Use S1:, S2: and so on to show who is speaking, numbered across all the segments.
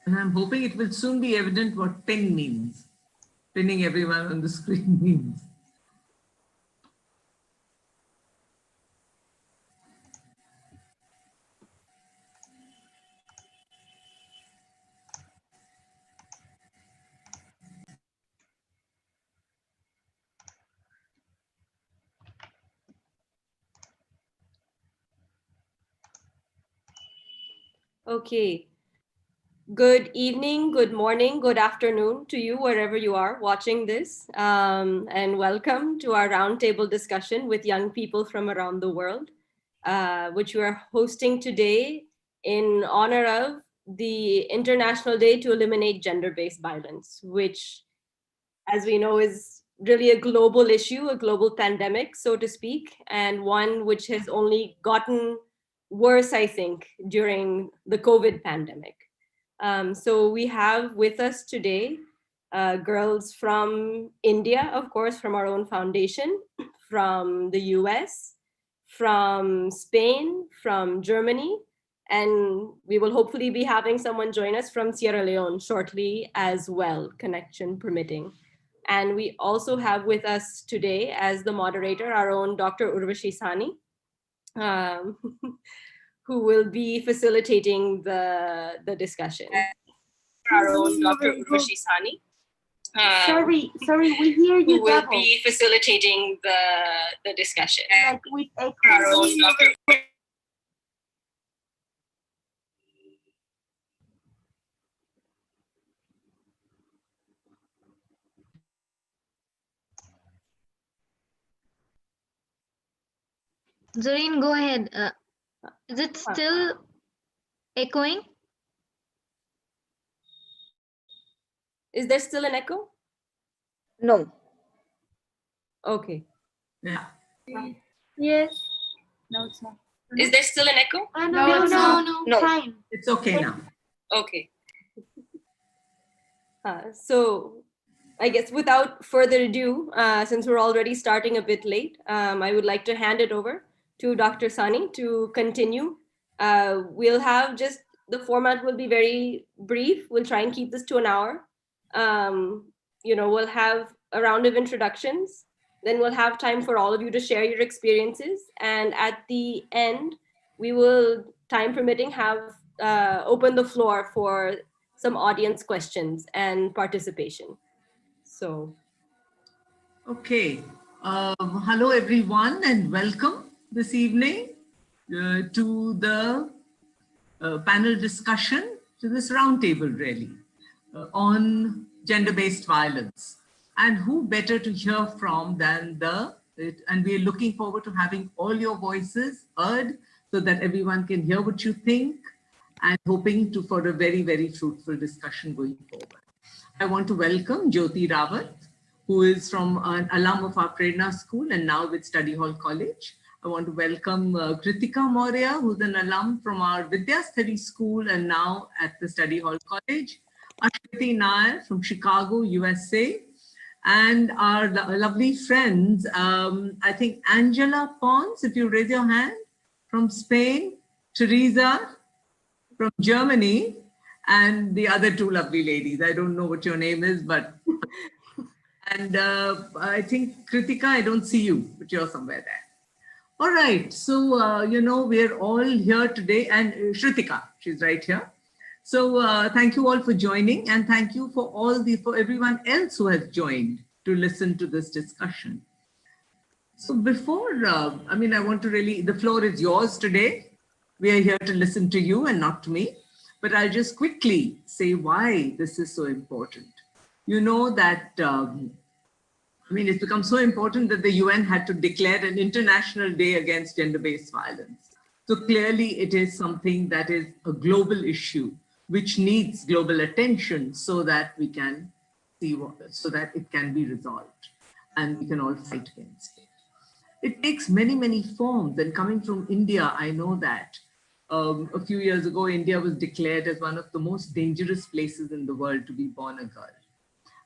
S1: And I'm hoping it will soon be evident what pin means. Pinning everyone on the screen means.
S2: Okay. Good evening, good morning, good afternoon to you, wherever you are watching this. And welcome to our roundtable discussion with young people from around the world, which we are hosting today in honor of the International Day to Eliminate Gender-Based Violence, which, as we know, is really a global issue, a global pandemic, so to speak, and one which has only gotten worse, I think, during the COVID pandemic. So we have with us today girls from India, of course, from our own foundation, from the US, from Spain, from Germany, and we will hopefully be having someone join us from Sierra Leone shortly as well, connection permitting. And we also have with us today as the moderator our own Dr. Urvashi Sani, um, who will be facilitating the discussion. Our own Dr. Urvashi Sani.
S3: Sorry, we hear you
S2: who will
S3: double.
S2: be facilitating the discussion.
S3: Like with echo.
S2: Our own Dr.
S4: Zareen, go ahead. Is it still echoing?
S2: Is there still an echo?
S3: No.
S2: Okay.
S1: Yeah.
S3: Yes. No, it's not.
S2: Is there still an echo?
S3: No. Fine.
S1: It's okay now.
S2: Okay. So I guess without further ado, since we're already starting a bit late, I would like to hand it over to Dr. Sani to continue. We'll have just, the format will be very brief. We'll try and keep this to an hour. We'll have a round of introductions. Then we'll have time for all of you to share your experiences. And at the end, we will, time permitting, have open the floor for some audience questions and participation. So.
S1: Okay. Hello, everyone, and welcome this evening to the panel discussion, to this roundtable, really, on gender-based violence. And who better to hear from than and we're looking forward to having all your voices heard so that everyone can hear what you think, and hoping for a very, very fruitful discussion going forward. I want to welcome Jyoti Rawat, who is from an alum of our Prerna School and now with Study Hall College. I want to welcome Kritika Maurya, who's an alum from our Vidyasthari School and now at the Study Hall College. Ashwati Nair from Chicago, USA. And our lovely friends, I think Angela Pons, if you raise your hand, from Spain, Teresa from Germany, and the other two lovely ladies. I don't know what your name is, but and I think Kritika, I don't see you, but you're somewhere there. All right, so we're all here today, and Shrutika, she's right here. So thank you all for joining, and thank you for everyone else who has joined to listen to this discussion. So before, I want to really, the floor is yours today. We are here to listen to you and not to me, but I'll just quickly say why this is so important. You know that, it's become so important that the UN had to declare an International Day against gender-based violence. So clearly it is something that is a global issue, which needs global attention so that we can so that it can be resolved and we can all fight against it. It takes many, many forms, and coming from India, I know that a few years ago, India was declared as one of the most dangerous places in the world to be born a girl.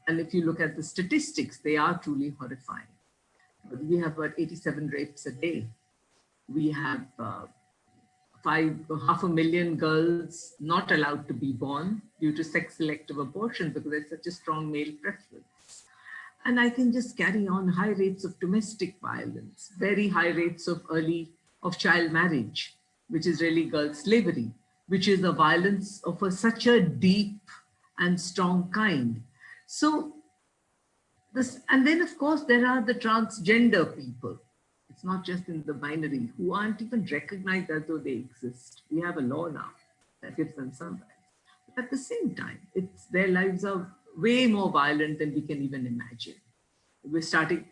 S1: And if you look at the statistics, they are truly horrifying. We have about 87 rapes a day. We have 500,000 girls not allowed to be born due to sex selective abortion because there's such a strong male preference. And I can just carry on high rates of domestic violence, very high rates of child marriage, which is really girl slavery, which is a violence of such a deep and strong kind. So this, and then of course there are the transgender people. It's not just in the binary who aren't even recognized as though they exist. We have a law now that gives them some rights. But at the same time, their lives are way more violent than we can even imagine. We're starting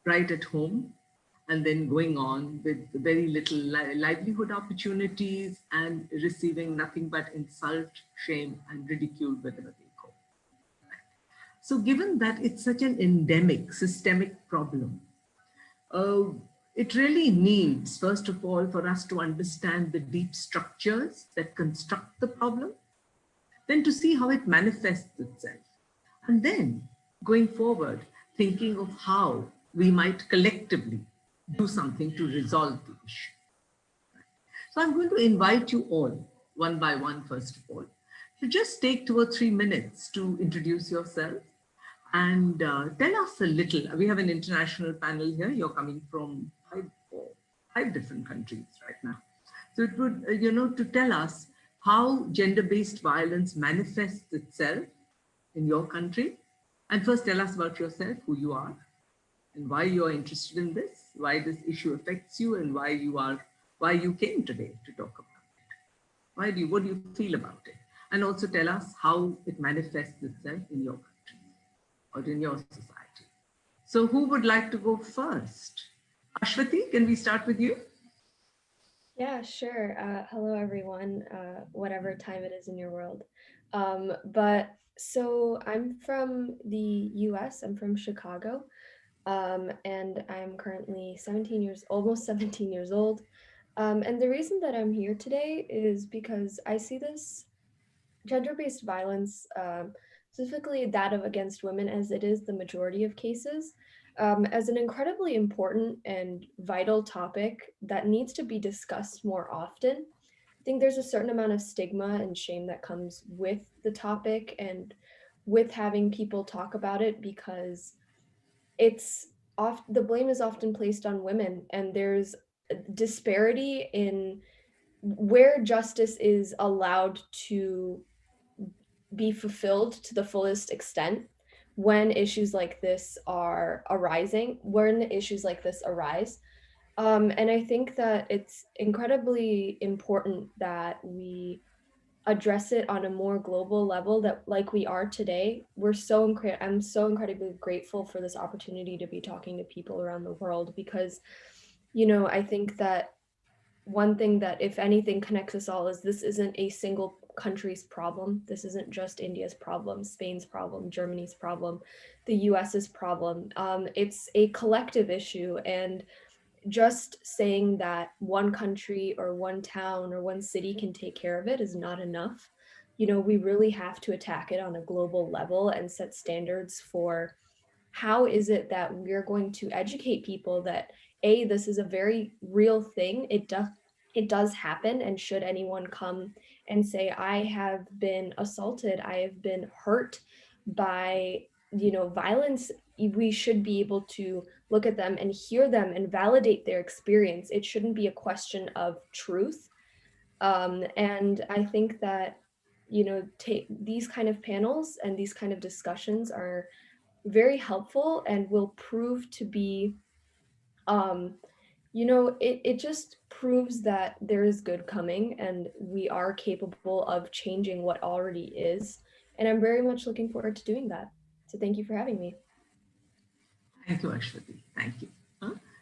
S1: right at home and then going on with very little livelihood opportunities and receiving nothing but insult, shame, and ridicule wherever they go. So given that it's such an endemic, systemic problem, it really needs, first of all, for us to understand the deep structures that construct the problem, then to see how it manifests itself. And then going forward, thinking of how we might collectively do something to resolve the issue. So I'm going to invite you all, one by one, first of all, to just take 2 or 3 minutes to introduce yourself and tell us a little. We have an international panel here. You're coming from five different countries right now. So it would, to tell us how gender-based violence manifests itself in your country. And first tell us about yourself, who you are, and why you're interested in this, why this issue affects you, and why you came today to talk about it. What do you feel about it? And also tell us how it manifests itself in your country or in your society. So who would like to go first? Ashwati, can we start with you?
S2: Yeah, sure. Hello, everyone, whatever time it is in your world. So I'm from the US, I'm from Chicago, and I'm currently almost 17 years old. And the reason that I'm here today is because I see this gender-based violence, specifically that of against women, as it is the majority of cases, as an incredibly important and vital topic that needs to be discussed more often. I think there's a certain amount of stigma and shame that comes with the topic and with having people talk about it, because the blame is often placed on women, and there's a disparity in where justice is allowed to be fulfilled to the fullest extent when issues like this arise. And I think that it's incredibly important that we address it on a more global level, that like we are today. I'm so incredibly grateful for this opportunity to be talking to people around the world, because, I think that one thing that, if anything, connects us all is this isn't a single country's problem. This isn't just India's problem, Spain's problem, Germany's problem, the US's problem. It's a collective issue, and just saying that one country or one town or one city can take care of it is not enough. We really have to attack it on a global level and set standards for how is it that we're going to educate people that this is a very real thing. It does happen, and should anyone come and say, I have been assaulted, I have been hurt by violence, we should be able to look at them and hear them and validate their experience. It shouldn't be a question of truth. And I think that these kind of panels and these kind of discussions are very helpful and will prove to be it just proves that there is good coming and we are capable of changing what already is. And I'm very much looking forward to doing that. So thank you for having me.
S1: Thank you, Ashwati. Thank you.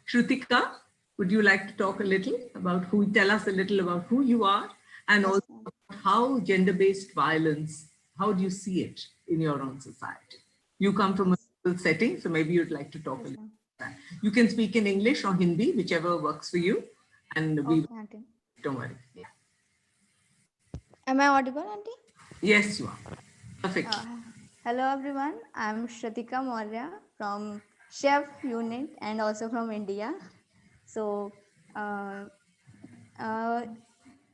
S1: Shrutika, would you like to tell us a little about who you are, and also how gender-based violence, how do you see it in your own society? You come from a rural setting, so maybe you'd like to talk a little about that. You can speak in English or Hindi, whichever works for you. And don't worry. Yeah.
S3: Am I audible, Auntie?
S1: Yes, you are. Perfect.
S3: Hello, everyone. I'm Shrutika Maurya from Chef Unit and also from India. So,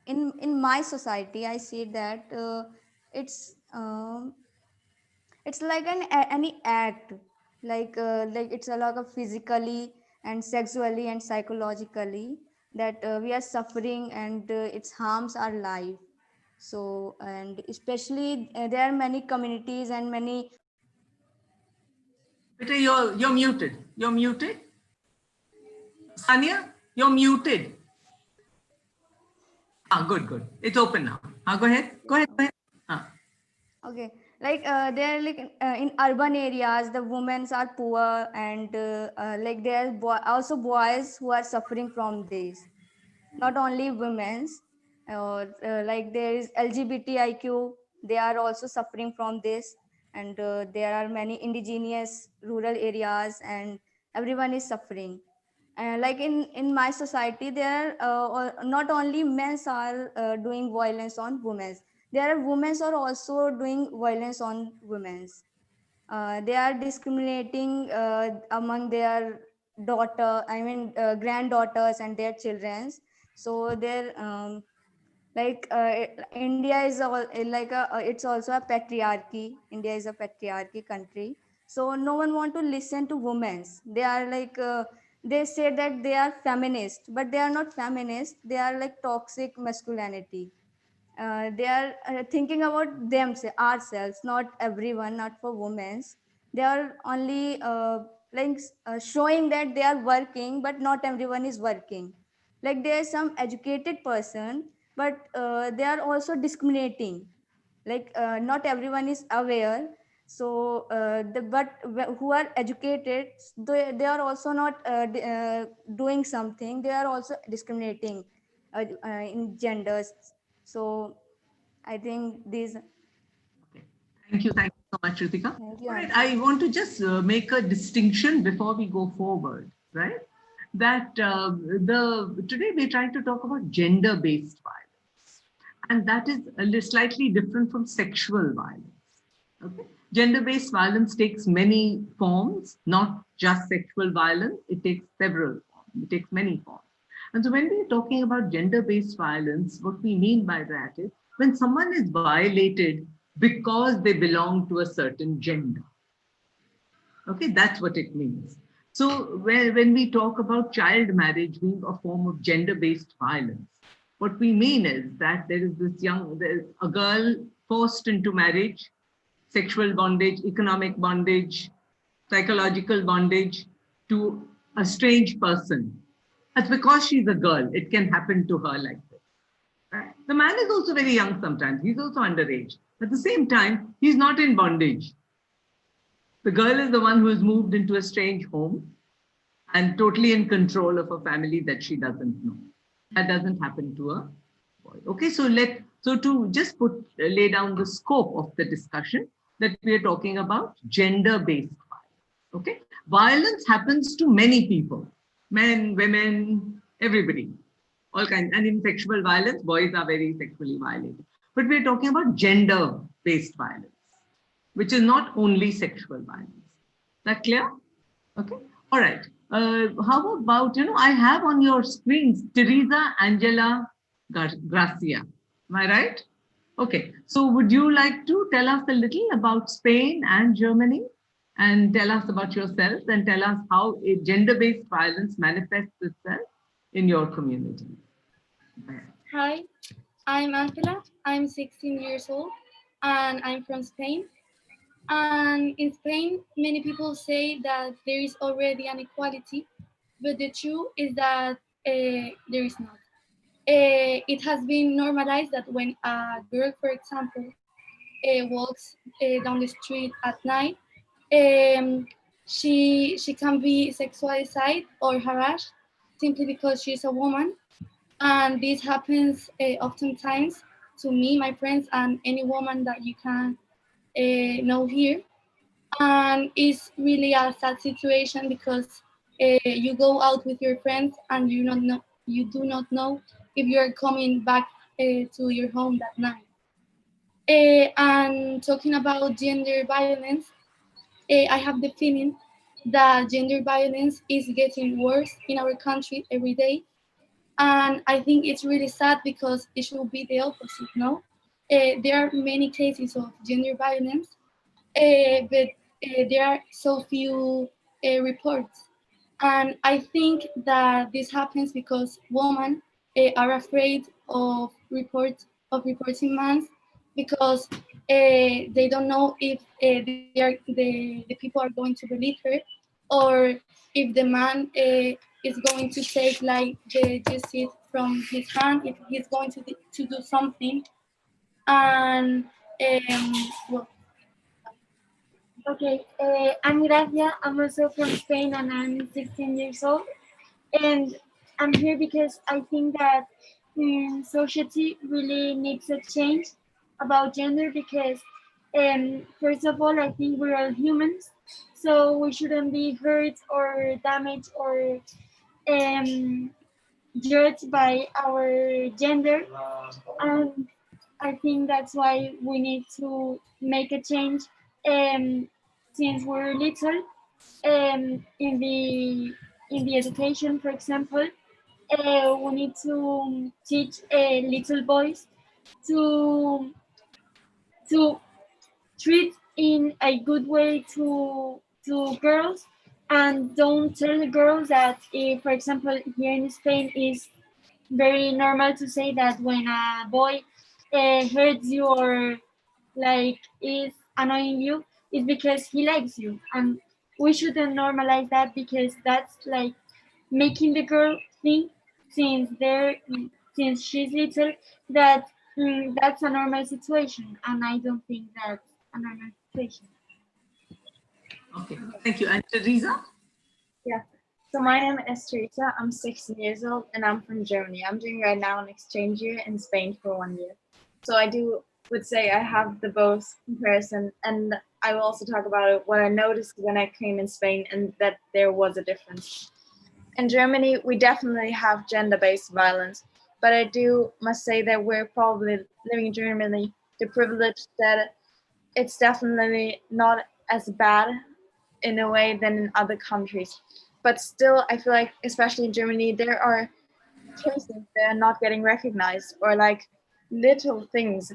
S3: in my society, I see that it's Um, it's like any act, like it's a lot of physically and sexually and psychologically that we are suffering, and it harms our life. So, and especially there are many communities and many.
S1: Peter, you're muted. You're muted. Sanya, you're muted. Ah, good, good. It's open now. Go ahead. Go ahead. Go ahead. Ah.
S3: Okay, like they're like in urban areas, the women are poor, and like there are also boys who are suffering from this. Not only women's, or like there is LGBTIQ, they are also suffering from this, and there are many indigenous rural areas, and everyone is suffering. Like in my society, there are not only men are doing violence on women. There are women are also doing violence on women. They are discriminating among their granddaughters and their childrens. So their India is it's also a patriarchy. India is a patriarchy country, so no one want to listen to women. They are they say that they are feminist, but they are not feminist. They are like toxic masculinity. They are thinking about ourselves, not everyone, not for women. They are only showing that they are working, but not everyone is working. Like there is some educated person, but they are also discriminating. Like not everyone is aware. So who are educated, they are also not doing something. They are also discriminating in genders. So I think these.
S1: Okay. Thank you. Thank you so much, Ritika.
S3: Thank you,
S1: All right.
S3: Anshul.
S1: I want to just make a distinction before we go forward, right? That today we're trying to talk about gender-based violence, and that is slightly different from sexual violence. Okay? Gender-based violence takes many forms, not just sexual violence. It takes several forms. It takes many forms. And so when we're talking about gender-based violence, what we mean by that is when someone is violated because they belong to a certain gender. Okay, that's what it means. So when we talk about child marriage being a form of gender-based violence, what we mean is that there's a girl forced into marriage, sexual bondage, economic bondage, psychological bondage to a strange person. That's because she's a girl. It can happen to her like this. Right? The man is also very young sometimes. He's also underage. At the same time, he's not in bondage. The girl is the one who has moved into a strange home and totally in control of a family that she doesn't know. That doesn't happen to a boy. Okay, so to just lay down the scope of the discussion that we are talking about gender-based violence. Okay, violence happens to many people, men, women, everybody, all kinds. And in sexual violence, boys are very sexually violated. But we're talking about gender-based violence, which is not only sexual violence. That clear? Okay. All right. How about, I have on your screens Teresa Angela Gracia. Am I right? Okay. So would you like to tell us a little about Spain and Germany, and tell us about yourself, and tell us how gender-based violence manifests itself in your community?
S5: Hi, I'm Angela. I'm 16 years old and I'm from Spain. And in Spain, many people say that there is already an equality, but the truth is that there is not. It has been normalized that when a girl, for example, walks down the street at night, um, she can be sexualized or harassed simply because she's a woman, and this happens oftentimes to me, my friends, and any woman that you can know here. And it's really a sad situation because you go out with your friends and you do not know if you are coming back to your home that night. And talking about gender violence, I have the feeling that gender violence is getting worse in our country every day, and I think it's really sad because it should be the opposite, no? there are many cases of gender violence, but there are so few reports. And I think that this happens because women are afraid of reporting men, because they don't know if the people are going to believe her, or if the man is going to take like the justice from his hand, if he's going to do something. And well,
S6: Okay, I'm Gracia. I'm also from Spain and I'm 16 years old. And I'm here because I think that society really needs a change about gender because, first of all, I think we're all humans. So we shouldn't be hurt or damaged or judged by our gender. And I think that's why we need to make a change since we're little in the education, for example. We need to teach little boys to to treat in a good way to girls, and don't tell the girls that, for example, here in Spain is very normal to say that when a boy hurts you or like is annoying you, it's because he likes you, and we shouldn't normalize that because that's like making the girl think since they're since she's little that that's a normal situation, and I don't think that's a normal situation.
S1: Okay, thank you. And Teresa?
S7: Yeah. So my name is Teresa. I'm 16 years old and I'm from Germany. I'm doing right now an exchange year in Spain for 1 year. So I would say I have the both comparison, and I will also talk about what I noticed when I came in Spain and that there was a difference. In Germany, we definitely have gender-based violence, but I must say that we're probably living in Germany the privilege that it's definitely not as bad in a way than in other countries. But still, I feel like, especially in Germany, there are cases that are not getting recognized, or like little things,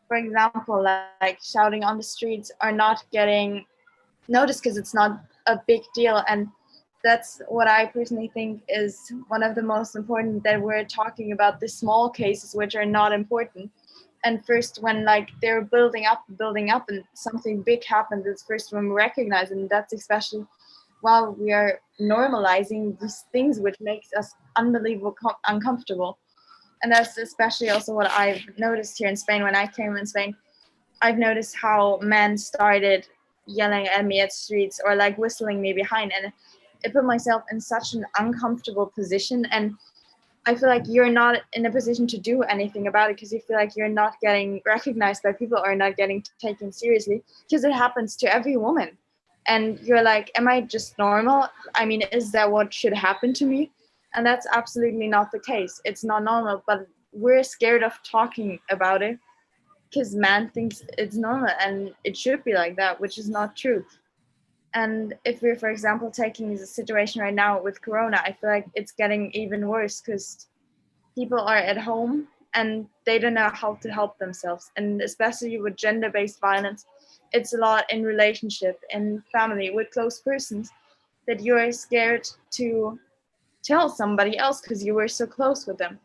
S7: for example, like shouting on the streets, are not getting noticed because it's not a big deal. And that's what I personally think is one of the most important, that we're talking about the small cases which are not important. And first, when like they're building up and something big happens, it's first when we recognize it. And that's especially while we are normalizing these things which makes us unbelievable uncomfortable. And that's especially also what I've noticed here in Spain. When I came in Spain, I've noticed how men started yelling at me at streets or like whistling me behind, and it put myself in such an uncomfortable position. And I feel like you're not in a position to do anything about it because you feel like you're not getting recognized by people or not getting taken seriously, because it happens to every woman. And you're like, am I just normal? I mean, is that what should happen to me? And that's absolutely not the case. It's not normal, but we're scared of talking about it because man thinks it's normal and it should be like that, which is not true. And if we're, for example, taking the situation right now with Corona, I feel like it's getting even worse because people are at home and they don't know how to help themselves. And especially with gender-based violence, it's a lot in relationship, in family, with close persons, that you're scared to tell somebody else because you were so close with them.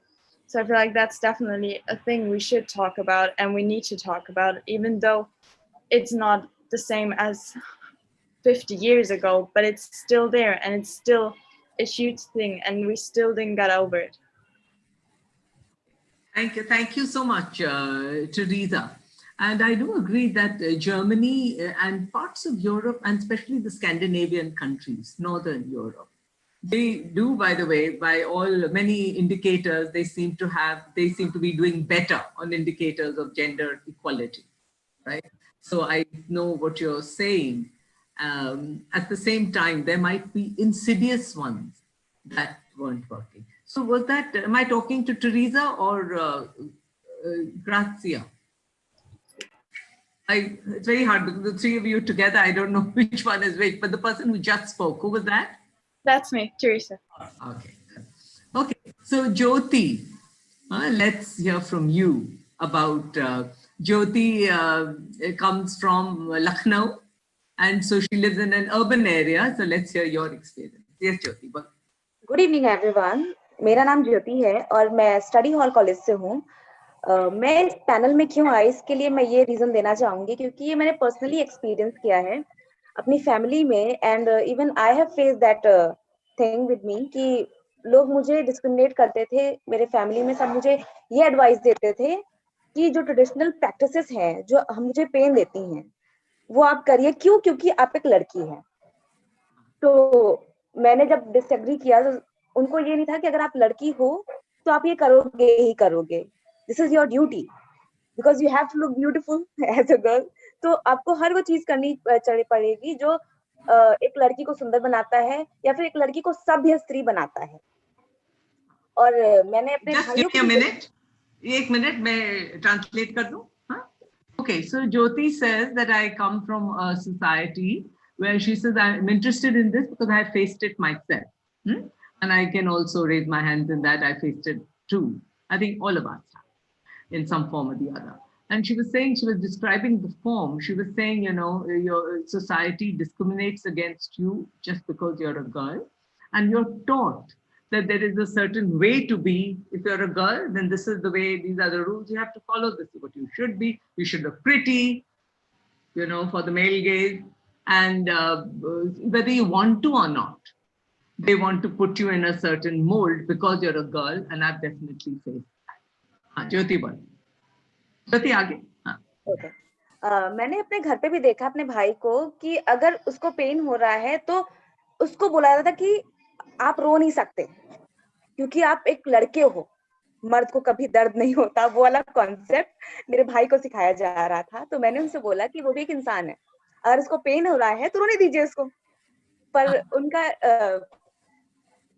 S7: So I feel like that's definitely a thing we should talk about, and we need to talk about, even though it's not the same as 50 years ago, but it's still there and it's still a huge thing and we still didn't get over it.
S1: Thank you so much, Teresa. And I do agree that Germany and parts of Europe, and especially the Scandinavian countries, Northern Europe, they do, by the way, by many indicators, they seem to be doing better on indicators of gender equality, right? So I know what you're saying. At the same time, there might be insidious ones that weren't working. So was that, am I talking to Teresa or Grazia? It's very hard because the three of you together, I don't know which one is which, but the person who just spoke, who was that?
S7: That's me, Teresa.
S1: Okay. Okay. So Jyoti, let's hear from you about Jyoti comes from Lucknow, and so she lives in an urban area. So let's hear your experience. Yes, Jyoti.
S8: Good evening everyone, मेरा नाम ज्योति है और मैं study hall college से हूँ। मैं इस panel में क्यों आई, इसके लिए मैं ये रीजन देना चाहूंगी क्योंकि ये मैंने पर्सनली एक्सपीरियंस किया है अपनी फैमिली में, and even I have face that thing with me कि लोग मुझे डिस्क्रिमिनेट करते थे। मेरे फैमिली में सब मुझे ये एडवाइस देते थे कि जो ट्रेडिशनल प्रैक्टिसेस हैं जो हम मुझे पेन देती हैं वो आप करिए। क्यों? क्योंकि आप एक लड़की हैं। तो मैंने जब डिसएग्री किया तो उनको ये नहीं था कि अगर आप लड़की हो तो आप ये करोगे ही करोगे, this is your duty because you have to look beautiful as a girl. तो आपको हर वो चीज करनी पड़ेगी जो एक लड़की को सुंदर बनाता है या फिर एक लड़की को सभ्य स्त्री बनाता है। और मैंने अपने भाइयों को
S1: एक मिनट मैं ट्रांसलेट कर दूं। Okay, so Jyoti says that I come from a society where she says I'm interested in this because I faced it myself. And I can also raise my hands in that I faced it too. I think all of us have in some form or the other. And she was saying, she was describing the form. She was saying, you know, your society discriminates against you just because you're a girl. And you're taught that there is a certain way to be. If you're a girl, then this is the way, these are the rules you have to follow. This is what you should be. You should look pretty, you know, for the male gaze. And whether you want to or not, they want to put you in a certain mold because you're a girl. And I've definitely faced that. Jyoti bol. Jyoti aage.
S8: Okay. मैंने अपने घर पे भी देखा अपने भाई को कि अगर उसको पेन हो रहा है तो उसको बोला जाता था कि आप रो नहीं सकते क्योंकि आप एक लड़के हो, मर्द को कभी दर्द नहीं होता। वो वाला कॉन्सेप्ट मेरे भाई को सिखाया जा रहा था। तो मैंने उनसे बोला कि वो भी एक इंसान है, अगर उसको पेन हो रहा है तो रोने दीजिए उसको। पर उनका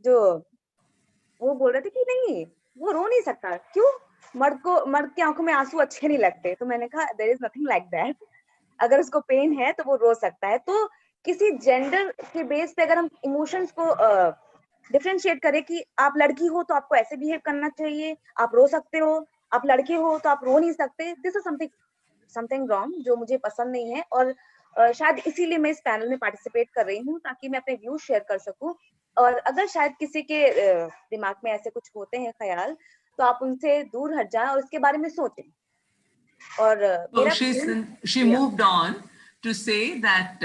S8: जो वो बोल रहे थे कि नहीं वो रो नहीं सकता, क्यों? मर्द की आंखों में आंसू अच्छे नहीं लगते। तो मैंने कहा there is nothing like that, अगर उसको पेन है तो वो रो सकता है। तो किसी जेंडर के बेस पे अगर हम इमोशंस को डिफरेंशिएट करें कि आप लड़की हो तो आपको ऐसे बिहेव करना चाहिए, आप रो सकते हो, आप लड़के हो तो आप रो नहीं सकते, दिस इज समथिंग रॉन्ग जो मुझे पसंद नहीं है। और शायद इसीलिए मैं इस पैनल में पार्टिसिपेट कर रही हूँ ताकि मैं अपने व्यूज शेयर कर सकूं। और अगर शायद किसी के दिमाग में ऐसे कुछ होते हैं ख्याल तो आप उनसे दूर हट जाएं और इसके बारे में सोचें। और
S1: she moved on to say that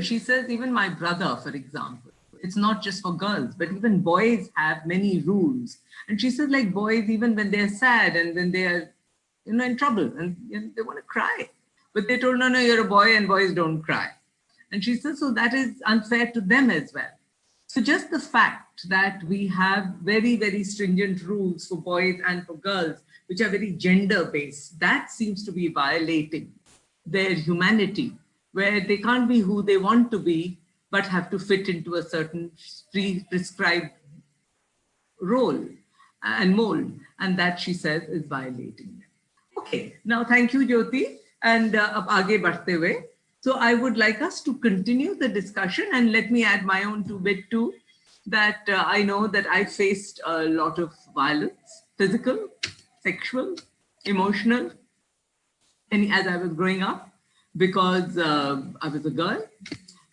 S1: she says even my brother, for example, it's not just for girls, but even boys have many rules. And she says, like, boys, even when they're sad and when they're, you know, in trouble and they want to cry, but they told, no, you're a boy and boys don't cry. And she says, so that is unfair to them as well. So just the fact that we have very, very stringent rules for boys and for girls, which are very gender-based, that seems to be violating their humanity, where they can't be who they want to be, but have to fit into a certain prescribed role and mold. And that, she says, is violating them. Okay, now thank you, Jyoti. And ab aage badhte hue. So I would like us to continue the discussion, and let me add my own bit too, that I know that I faced a lot of violence, physical, sexual, emotional, and as I was growing up, because I was a girl.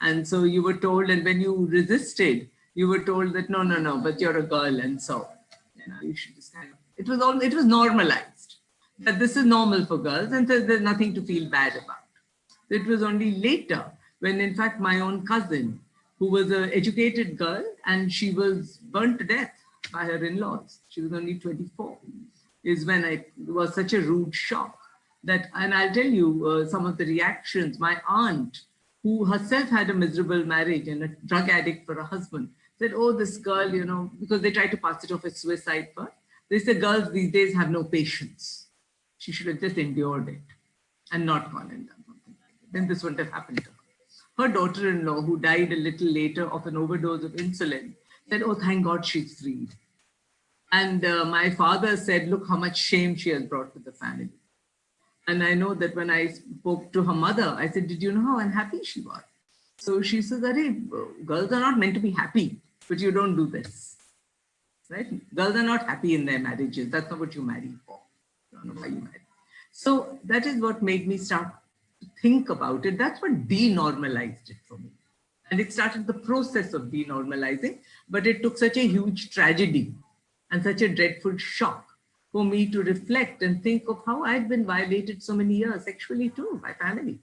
S1: And so you were told, and when you resisted, you were told that, no, but you're a girl. And so, you know, you should just kind of, it was normalized that this is normal for girls and so there's nothing to feel bad about. It was only later when, in fact, my own cousin, who was an educated girl, and she was burnt to death by her in-laws. She was only 24, is when it was such a rude shock that, and I'll tell you some of the reactions. My aunt, who herself had a miserable marriage and a drug addict for a husband, said, oh, this girl, you know, because they tried to pass it off as suicide first. They said, girls these days have no patience. She should have just endured it and not gone and done something like it. Then this wouldn't have happened to her. Her daughter-in-law, who died a little later of an overdose of insulin, said, oh, thank God she's freed. And my father said, look how much shame she has brought to the family. And I know that when I spoke to her mother, I said, did you know how unhappy she was? So she says, girls are not meant to be happy, but you don't do this. Right? Girls are not happy in their marriages. That's not what you marry for. I don't know why you marry. So that is what made me start to think about it. That's what denormalized it for me. And it started the process of denormalizing, but it took such a huge tragedy and such a dreadful shock for me to reflect and think of how I'd been violated so many years sexually too, by family.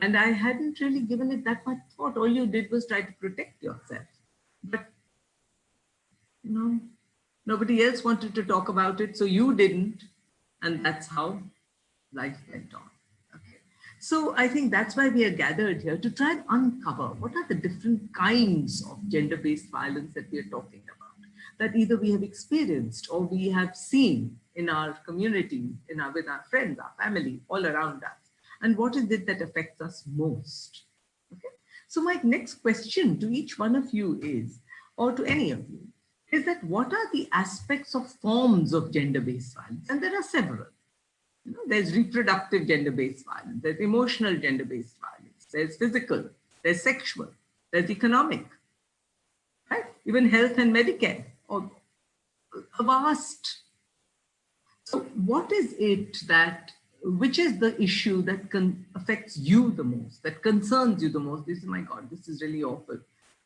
S1: And I hadn't really given it that much thought. All you did was try to protect yourself. But, you know, nobody else wanted to talk about it, so you didn't. And that's how life went on. Okay. So I think that's why we are gathered here, to try and uncover what are the different kinds of gender-based violence that we are talking about, that either we have experienced or we have seen in our community, with our friends, our family, all around us. And what is it that affects us most? Okay. So my next question to each one of you is, or to any of you, is that what are the aspects of forms of gender-based violence? And there are several. You know, there's reproductive gender-based violence, there's emotional gender-based violence, there's physical, there's sexual, there's economic, right? Even health and Medicare, or a vast. So what is it that, which is the issue that affects you the most, that concerns you the most? This is, my God, this is really awful.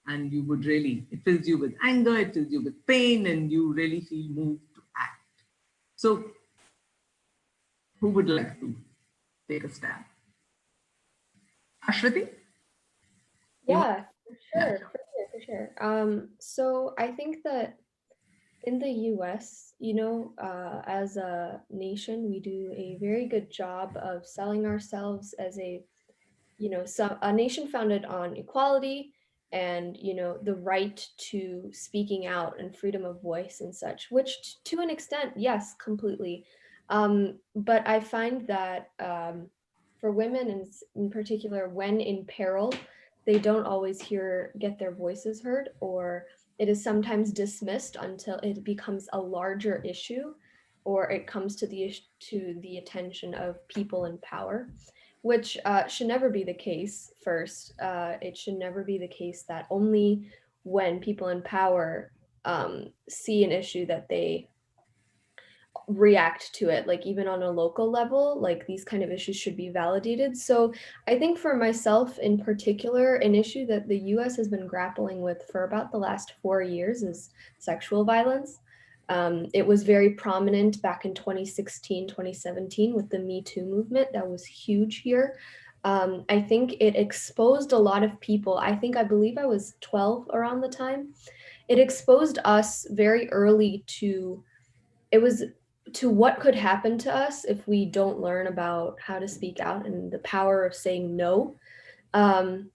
S1: And you would really, it fills you with anger, it fills you with pain, and you really feel moved to act. So who would like to take a stab? Ashwati?
S2: Yeah, for sure. So I think that in the US, as a nation, we do a very good job of selling ourselves as a nation founded on equality and, the right to speaking out and freedom of voice and such, which to an extent, yes, completely. But I find that for women in particular, when in peril, they don't always get their voices heard, or it is sometimes dismissed until it becomes a larger issue, or it comes to the attention of people in power, which should never be the case. First, it should never be the case that only when people in power see an issue that they react to it, like even on a local level, like these kind of issues should be validated. So I think for myself in particular, an issue that the US has been grappling with for about the last 4 years is sexual violence. It was very prominent back in 2016, 2017 with the Me Too movement. That was huge here. I think it exposed a lot of people. I believe I was 12 around the time. It exposed us very early to what could happen to us if we don't learn about how to speak out and the power of saying no. And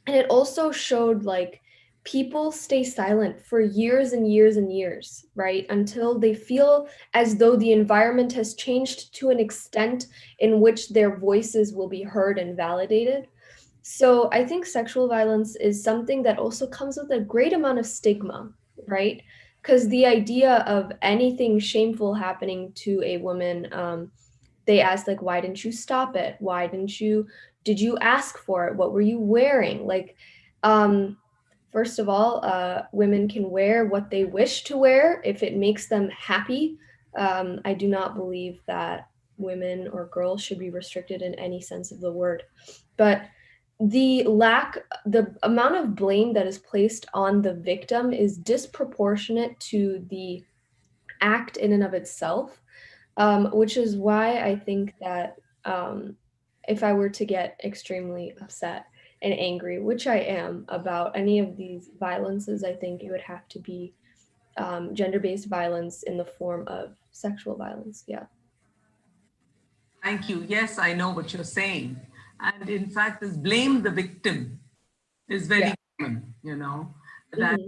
S2: it also showed like people stay silent for years and years and years, right? Until they feel as though the environment has changed to an extent in which their voices will be heard and validated. So I think sexual violence is something that also comes with a great amount of stigma, right? Because the idea of anything shameful happening to a woman, they ask like, why didn't you stop it? Did you ask for it? What were you wearing? Like, first of all, women can wear what they wish to wear if it makes them happy. I do not believe that women or girls should be restricted in any sense of the word. But the amount of blame that is placed on the victim is disproportionate to the act in and of itself, which is why I think that if I were to get extremely upset and angry, which I am, about any of these violences, I think it would have to be gender-based violence in the form of sexual violence. Yeah.
S1: Thank you. Yes, I know what you're saying. And in fact, this blame the victim is very common, that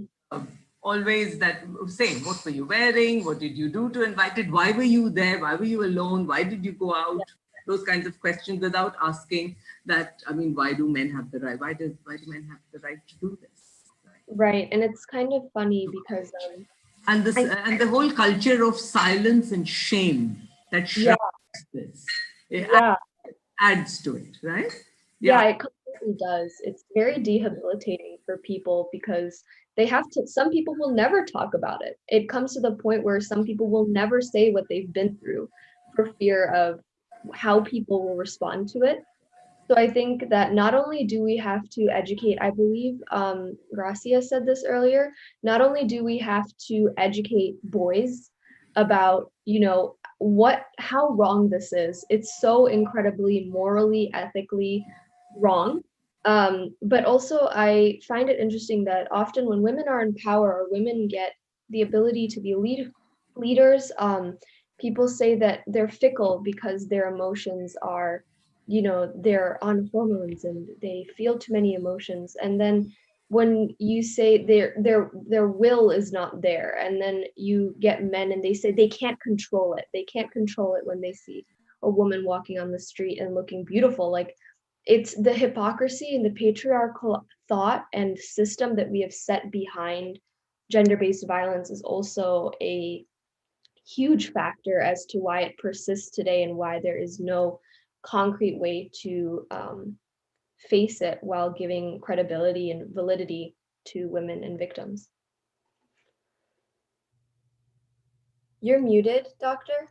S1: always that saying, what were you wearing? What did you do to invite it? Why were you there? Why were you alone? Why did you go out? Those kinds of questions without asking that, why do men have the right? Why do men have the right to do this?
S2: Right. And it's kind of funny because
S1: and the whole culture of silence and shame that shrouds this. Adds to it, right?
S2: Yeah, it completely does. It's very debilitating for people because some people will never talk about it. It comes to the point where some people will never say what they've been through for fear of
S9: how people will respond to it. So I think that not only do we have to educate, I believe Gracia said this earlier, not only do we have to educate boys about, how wrong this is. It's so incredibly morally, ethically wrong. But also I find it interesting that often when women are in power or women get the ability to be leaders, people say that they're fickle because their emotions are, they're on hormones and they feel too many emotions. And then when you say their will is not there, and then you get men and they say they can't control it. They can't control it when they see a woman walking on the street and looking beautiful. Like, it's the hypocrisy and the patriarchal thought and system that we have set behind gender-based violence is also a huge factor as to why it persists today and why there is no concrete way to face it while giving credibility and validity to women and victims. You're muted, Doctor.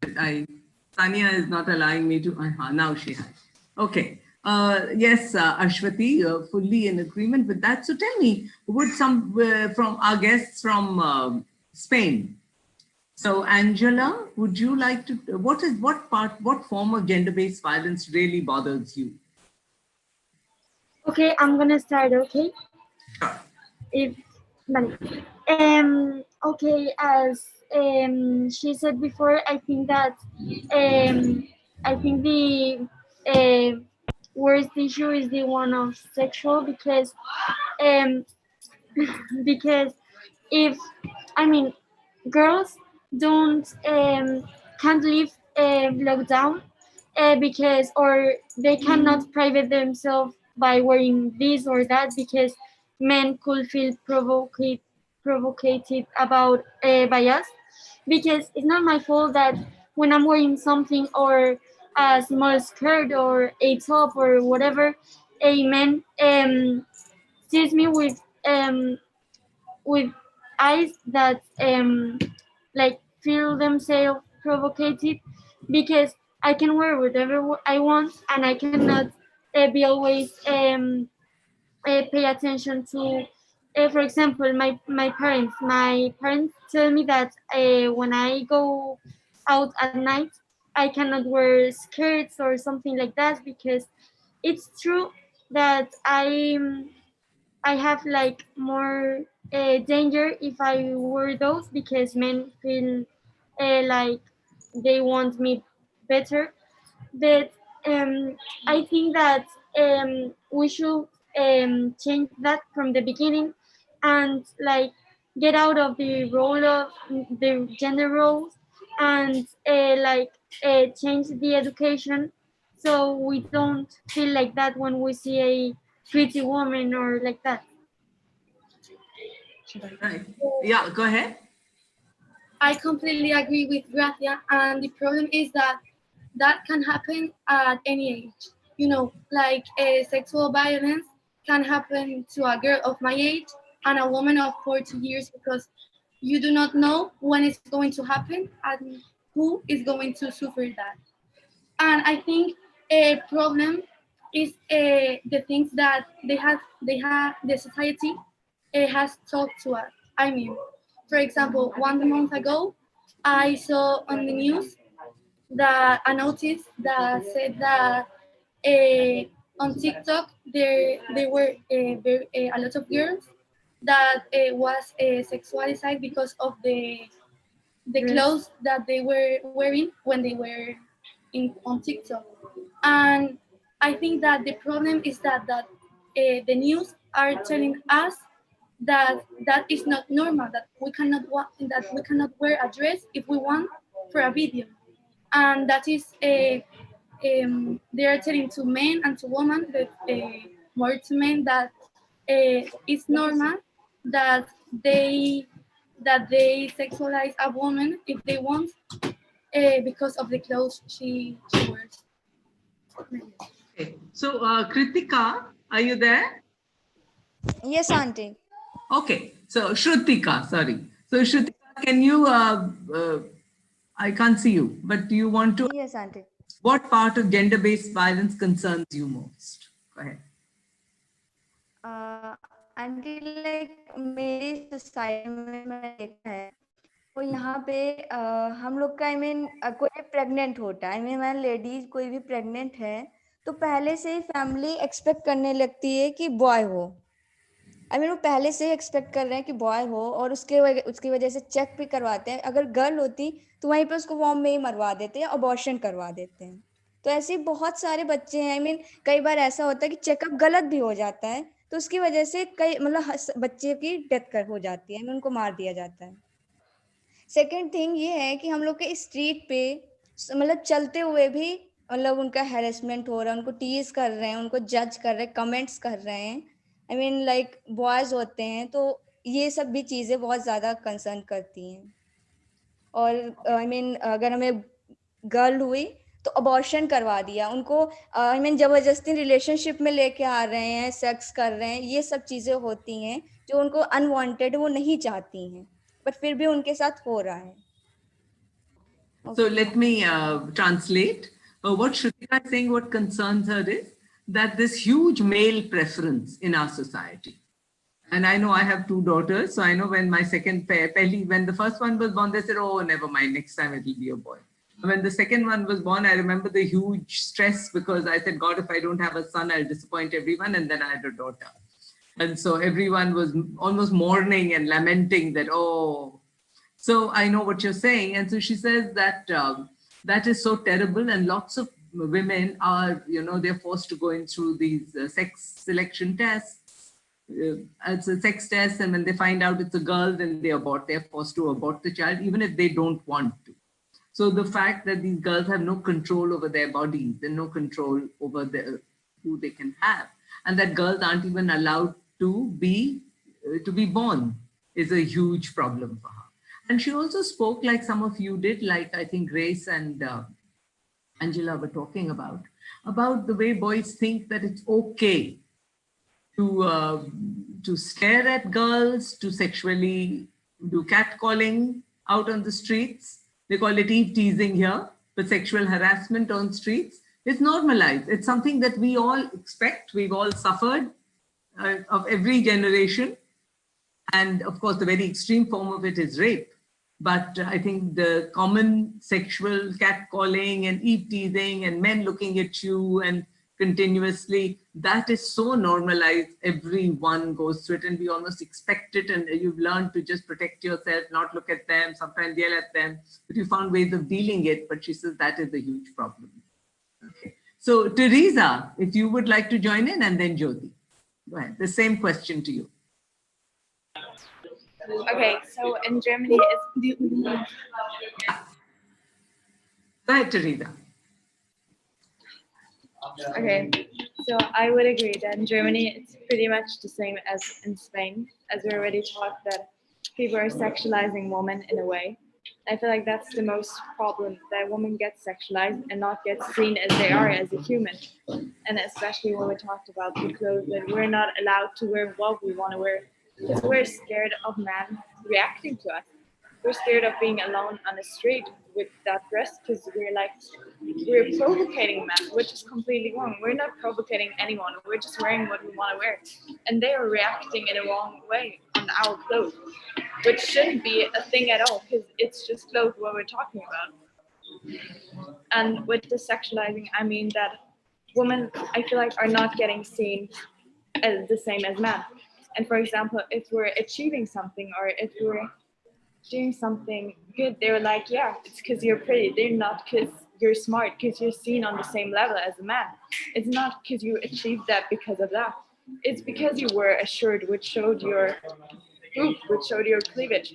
S1: Sania is not allowing me to, now she has. Okay. Yes, Ashwati, fully in agreement with that. So tell me, would some from our guests from Spain? So Angela, would you like to, what form of gender-based violence really bothers you?
S6: Okay, I'm gonna start, okay?
S1: Sure.
S6: Okay, as she said before, I think that the worst issue is the one of sexual, because because if, I mean, girls don't can't live lockdown because, or they cannot private themselves by wearing this or that, because men could feel provocated about by us, because it's not my fault that when I'm wearing something, or a small skirt or a top or whatever, a man sees me with eyes that like feel themselves provoked, because I can wear whatever I want, and I cannot be always pay attention to. For example, my parents tell me that when I go out at night, I cannot wear skirts or something like that, because it's true that I have like more danger if I wear those, because men feel like they want me better. But I think that we should change that from the beginning, and like get out of the role of the gender roles, and change the education, so we don't feel like that when we see a pretty woman or like that.
S1: Right. Yeah, go ahead.
S5: I completely agree with Gracia, and the problem is that that can happen at any age. You know, like sexual violence can happen to a girl of my age and a woman of 40 years, because you do not know when it's going to happen and who is going to suffer that. And I think a problem is the things that the society has taught to us. I mean, for example, 1 month ago, I saw on the news that a notice that said that on TikTok there were a lot of girls that was sexualized because of the clothes that they were wearing when they were on TikTok. And I think that the problem is that the news are telling us that that is not normal, that we cannot wear a dress if we want for a video, and that is they are telling to men and to women, but more to men, that it's normal that they sexualize a woman if they want, because of the clothes she wears.
S1: Okay. So, Kritika, are you there?
S3: Yes, auntie.
S1: Okay. So, Shrutika, sorry. So, Shrutika, can you I can't see you, but do you want to?
S3: Yes, auntie.
S1: What part of gender-based violence concerns you most? Go ahead.
S3: Aunty like मेरी society में मैंने देखा है तो यहाँ पे हम लोग का कोई भी प्रेग्नेंट होता है मैन लेडीज कोई भी प्रेग्नेंट है तो पहले से ही फैमिली एक्सपेक्ट करने लगती है कि बॉय हो वो पहले से ही एक्सपेक्ट कर रहे हैं कि बॉय हो और उसकी वजह से चेक भी करवाते हैं अगर गर्ल होती तो वहीं पे उसको वॉर्म में ही मरवा देते हैं अबॉर्शन करवा देते हैं तो ऐसे बहुत सारे बच्चे हैं कई बार ऐसा होता है कि चेकअप गलत भी हो जाता है तो उसकी वजह से कई बच्चे की डेथ हो जाती है उनको मार दिया जाता है सेकेंड थिंग ये है कि हम लोग के स्ट्रीट पे चलते हुए भी उनका हैरेसमेंट हो रहा है उनको टीज कर रहे हैं उनको जज कर रहे हैं कमेंट्स कर रहे हैं लाइक बॉयज होते हैं तो ये सब भी चीज़ें बहुत ज़्यादा कंसर्न करती हैं और अगर हमें गर्ल हुई तो अबॉर्शन करवा दिया उनको जबरदस्ती रिलेशनशिप में लेके आ रहे हैं सेक्स कर रहे हैं ये सब चीज़ें होती हैं जो उनको अनवांटेड वो नहीं चाहती हैं बट फिर भी उनके साथ हो रहा है
S1: So let me translate. What Shrutika is saying, what concerns her is that this huge male preference in our society. And I know I have two daughters, so I know when my second pair, when the first one was born, they said, oh, never mind, next time it will be a boy. When the second one was born, I remember the huge stress because I said, God, if I don't have a son, I'll disappoint everyone. And then I had a daughter. And so everyone was almost mourning and lamenting that, oh. So I know what you're saying. And so she says that that is so terrible. And lots of women are, they're forced to go in through these sex selection tests. It's a sex test. And when they find out it's a girl, then they abort. They're forced to abort the child, even if they don't want to. So the fact that these girls have no control over their bodies and no control over who they can have, and that girls aren't even allowed to be born is a huge problem for her. And she also spoke like some of you did, like I think Grace and Angela were talking about the way boys think that it's okay to stare at girls, to sexually do catcalling out on the streets. They call it eve teasing here, but sexual harassment on streets. It's normalized. It's something that we all expect. We've all suffered of every generation. And of course, the very extreme form of it is rape. But I think the common sexual catcalling and eve teasing and men looking at you and continuously, that is so normalized. Everyone goes through it and we almost expect it. And you've learned to just protect yourself, not look at them, sometimes yell at them. But you found ways of dealing it. But she says that is a huge problem. Okay. So Teresa, if you would like to join in, and then Jyoti. Go ahead. The same question to you.
S7: Okay, so in Germany, it's...
S1: Go ahead, Teresa.
S7: Okay, so I would agree that in Germany, it's pretty much the same as in Spain, as we already talked, that people are sexualizing women in a way. I feel like that's the most problem, that women get sexualized and not get seen as they are as a human. And especially when we talked about the clothes, that we're not allowed to wear what we want to wear because we're scared of men reacting to us. We're scared of being alone on the street with that dress because we're provocating men, which is completely wrong. We're not provocating anyone. We're just wearing what we want to wear. And they are reacting in a wrong way on our clothes, which shouldn't be a thing at all because it's just clothes what we're talking about. And with the sexualizing, I mean that women, I feel like, are not getting seen as the same as men. And for example, if we're achieving something or if we're doing something good, they're like, yeah, it's because you're pretty. They're not because you're smart, because you're seen on the same level as a man. It's not because you achieved that because of that. It's because you wore a shirt which showed your boob, which showed your cleavage.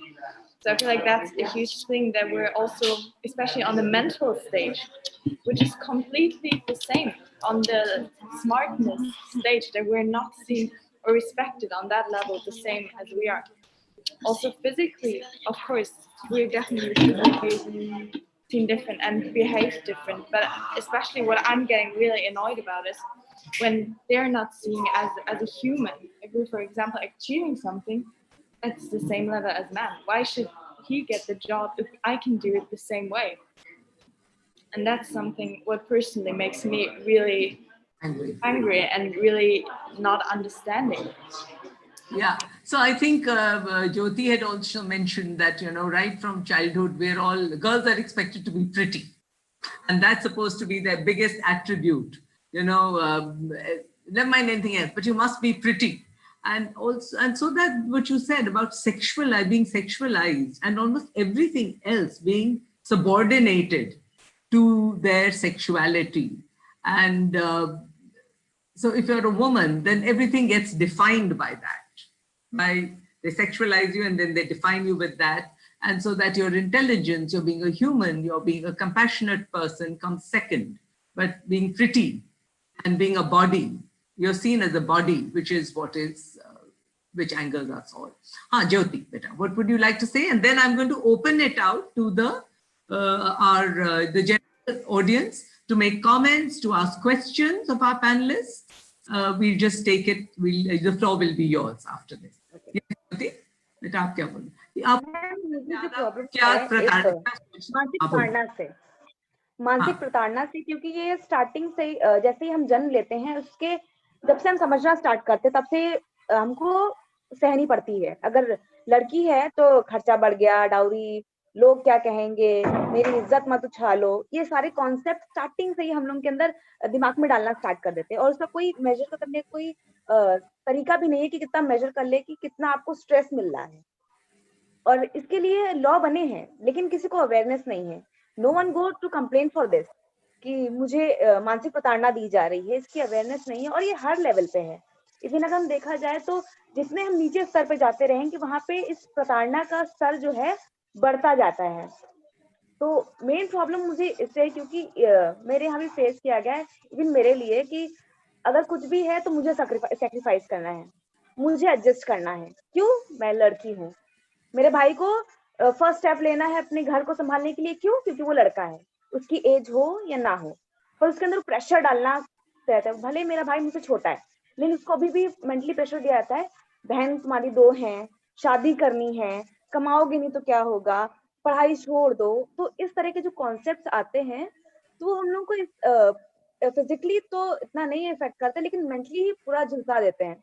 S7: So I feel like that's a huge thing that we're also, especially on the mental stage, which is completely the same on the smartness stage, that we're not seen or respected on that level the same as we are. Also physically, of course, we're definitely physically seen different and behave different, but especially what I'm getting really annoyed about is when they're not seen as a human. If we're, for example, achieving something, it's the same level as man. Why should he get the job if I can do it the same way? And that's something what personally makes me really angry and really not understanding.
S1: Yeah. So I think Jyoti had also mentioned that, right from childhood, girls are expected to be pretty. And that's supposed to be their biggest attribute, never mind anything else, but you must be pretty. And so that what you said about being sexualized and almost everything else being subordinated to their sexuality. And so if you're a woman, then everything gets defined by that. They sexualize you and then they define you with that. And so that your intelligence, you're being a human, you're being a compassionate person comes second. But being pretty and being a body, you're seen as a body, which angers us all. Jyoti, beta, what would you like to say? And then I'm going to open it out to the general audience to make comments, to ask questions of our panelists. We'll just take it. The floor will be yours after this. Okay. Yes, Jyoti, beta, आप क्या बोल?
S8: मानसिक प्रताड़ना से, क्योंकि ये starting से जैसे ही हम जन्म लेते हैं उसके जब से हम समझना स्टार्ट करते तब से हमको सहनी पड़ती है. अगर लड़की है तो खर्चा बढ़ गया, डाउरी, लोग क्या कहेंगे, मेरी इज्जत मत उछालो, ये सारे कॉन्सेप्ट स्टार्टिंग से ही हम लोग के अंदर दिमाग में डालना स्टार्ट कर देते हैं. और उसका कोई मेजर करने का कोई तरीका भी नहीं है कि कितना मेजर कर ले कि कितना आपको स्ट्रेस मिल रहा है. और इसके लिए लॉ बने हैं लेकिन किसी को अवेयरनेस नहीं है. No one go to complain for this कि मुझे मानसिक प्रताड़ना दी जा रही है, इसकी अवेयरनेस नहीं है. और ये हर लेवल पे है. इवन अगर हम देखा जाए तो जितने हम नीचे स्तर पे जाते रहेंगे वहां पे इस प्रताड़ना का स्तर जो है बढ़ता जाता है. तो मेन प्रॉब्लम मुझे इससे, क्योंकि मेरे यहाँ भी फेस किया गया है, इवन मेरे लिए, कि अगर कुछ भी है तो मुझे सेक्रीफाइस करना है, मुझे एडजस्ट करना है. क्यों? मैं लड़की हूँ. मेरे भाई को फर्स्ट स्टेप लेना है अपने घर को संभालने के लिए. क्यों? क्योंकि वो लड़का है, उसकी एज हो या ना हो, पर उसके अंदर प्रेशर डालना रहता है. भले मेरा भाई मुझसे छोटा है लेकिन उसको अभी भी मेंटली प्रेशर दिया जाता है. बहन तुम्हारी 2 हैं, शादी करनी है, कमाओगे नहीं तो क्या होगा, पढ़ाई छोड़ दो. तो इस तरह के जो कॉन्सेप्ट्स आते हैं तो हम लोग को फिजिकली तो इतना नहीं इफेक्ट करते लेकिन मेंटली पूरा झुलसा देते हैं.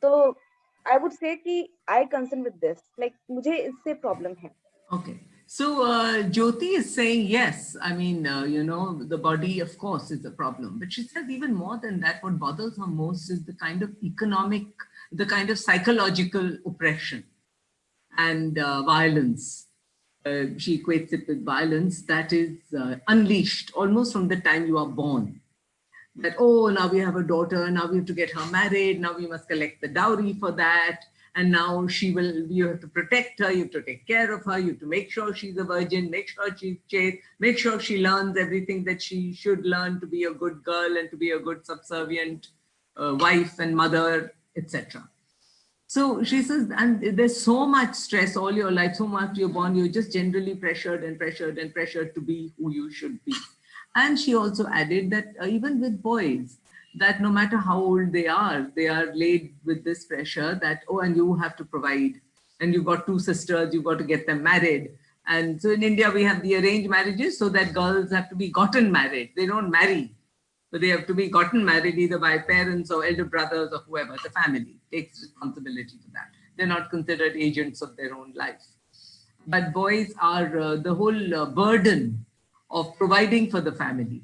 S8: तो I would say कि I concern with this, like मुझे इससे problem है.
S1: Okay, so Jyoti is saying yes. I mean, the body, of course, is a problem. But she says even more than that, what bothers her most is the kind of psychological oppression and violence. She equates it with violence that is unleashed almost from the time you are born. That, oh, now we have a daughter, now we have to get her married, now we must collect the dowry for that, and now you have to protect her, you have to take care of her, you have to make sure she's a virgin, make sure she's chaste, make sure she learns everything that she should learn to be a good girl and to be a good subservient wife and mother, etc. So she says, and there's so much stress all your life, so much you're born, you're just generally pressured and pressured and pressured to be who you should be. And she also added that even with boys, that no matter how old they are laid with this pressure that, oh, and you have to provide, and you've got 2 sisters, you've got to get them married. And so in India, we have the arranged marriages so that girls have to be gotten married. They don't marry, but they have to be gotten married either by parents or elder brothers or whoever. The family takes responsibility for that. They're not considered agents of their own life. But boys are the whole burden of providing for the family,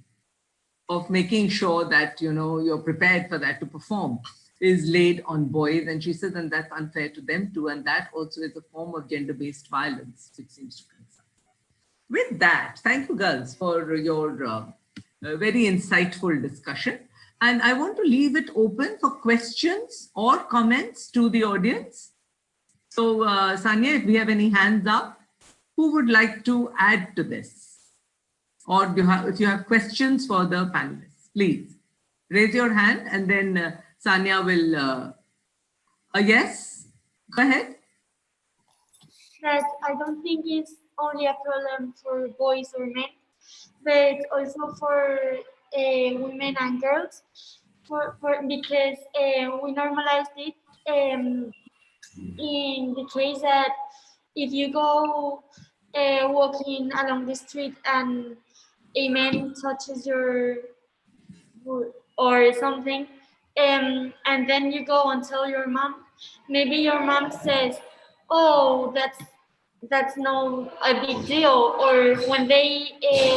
S1: of making sure that, you're prepared for that to perform, is laid on boys. And she says, and that's unfair to them too. And that also is a form of gender-based violence, which seems to concern. With that, thank you, girls, for your very insightful discussion. And I want to leave it open for questions or comments to the audience. So, Sanya, if we have any hands up, who would like to add to this? Or if you have questions for the panelists, please raise your hand and then Sanya will, yes, go ahead.
S6: That I don't think it's only a problem for boys or men, but also for women and girls, because we normalized it in the case that if you go walking along the street and a man touches your or something, and then you go and tell your mom, maybe your mom says, oh, that's no a big deal, or when they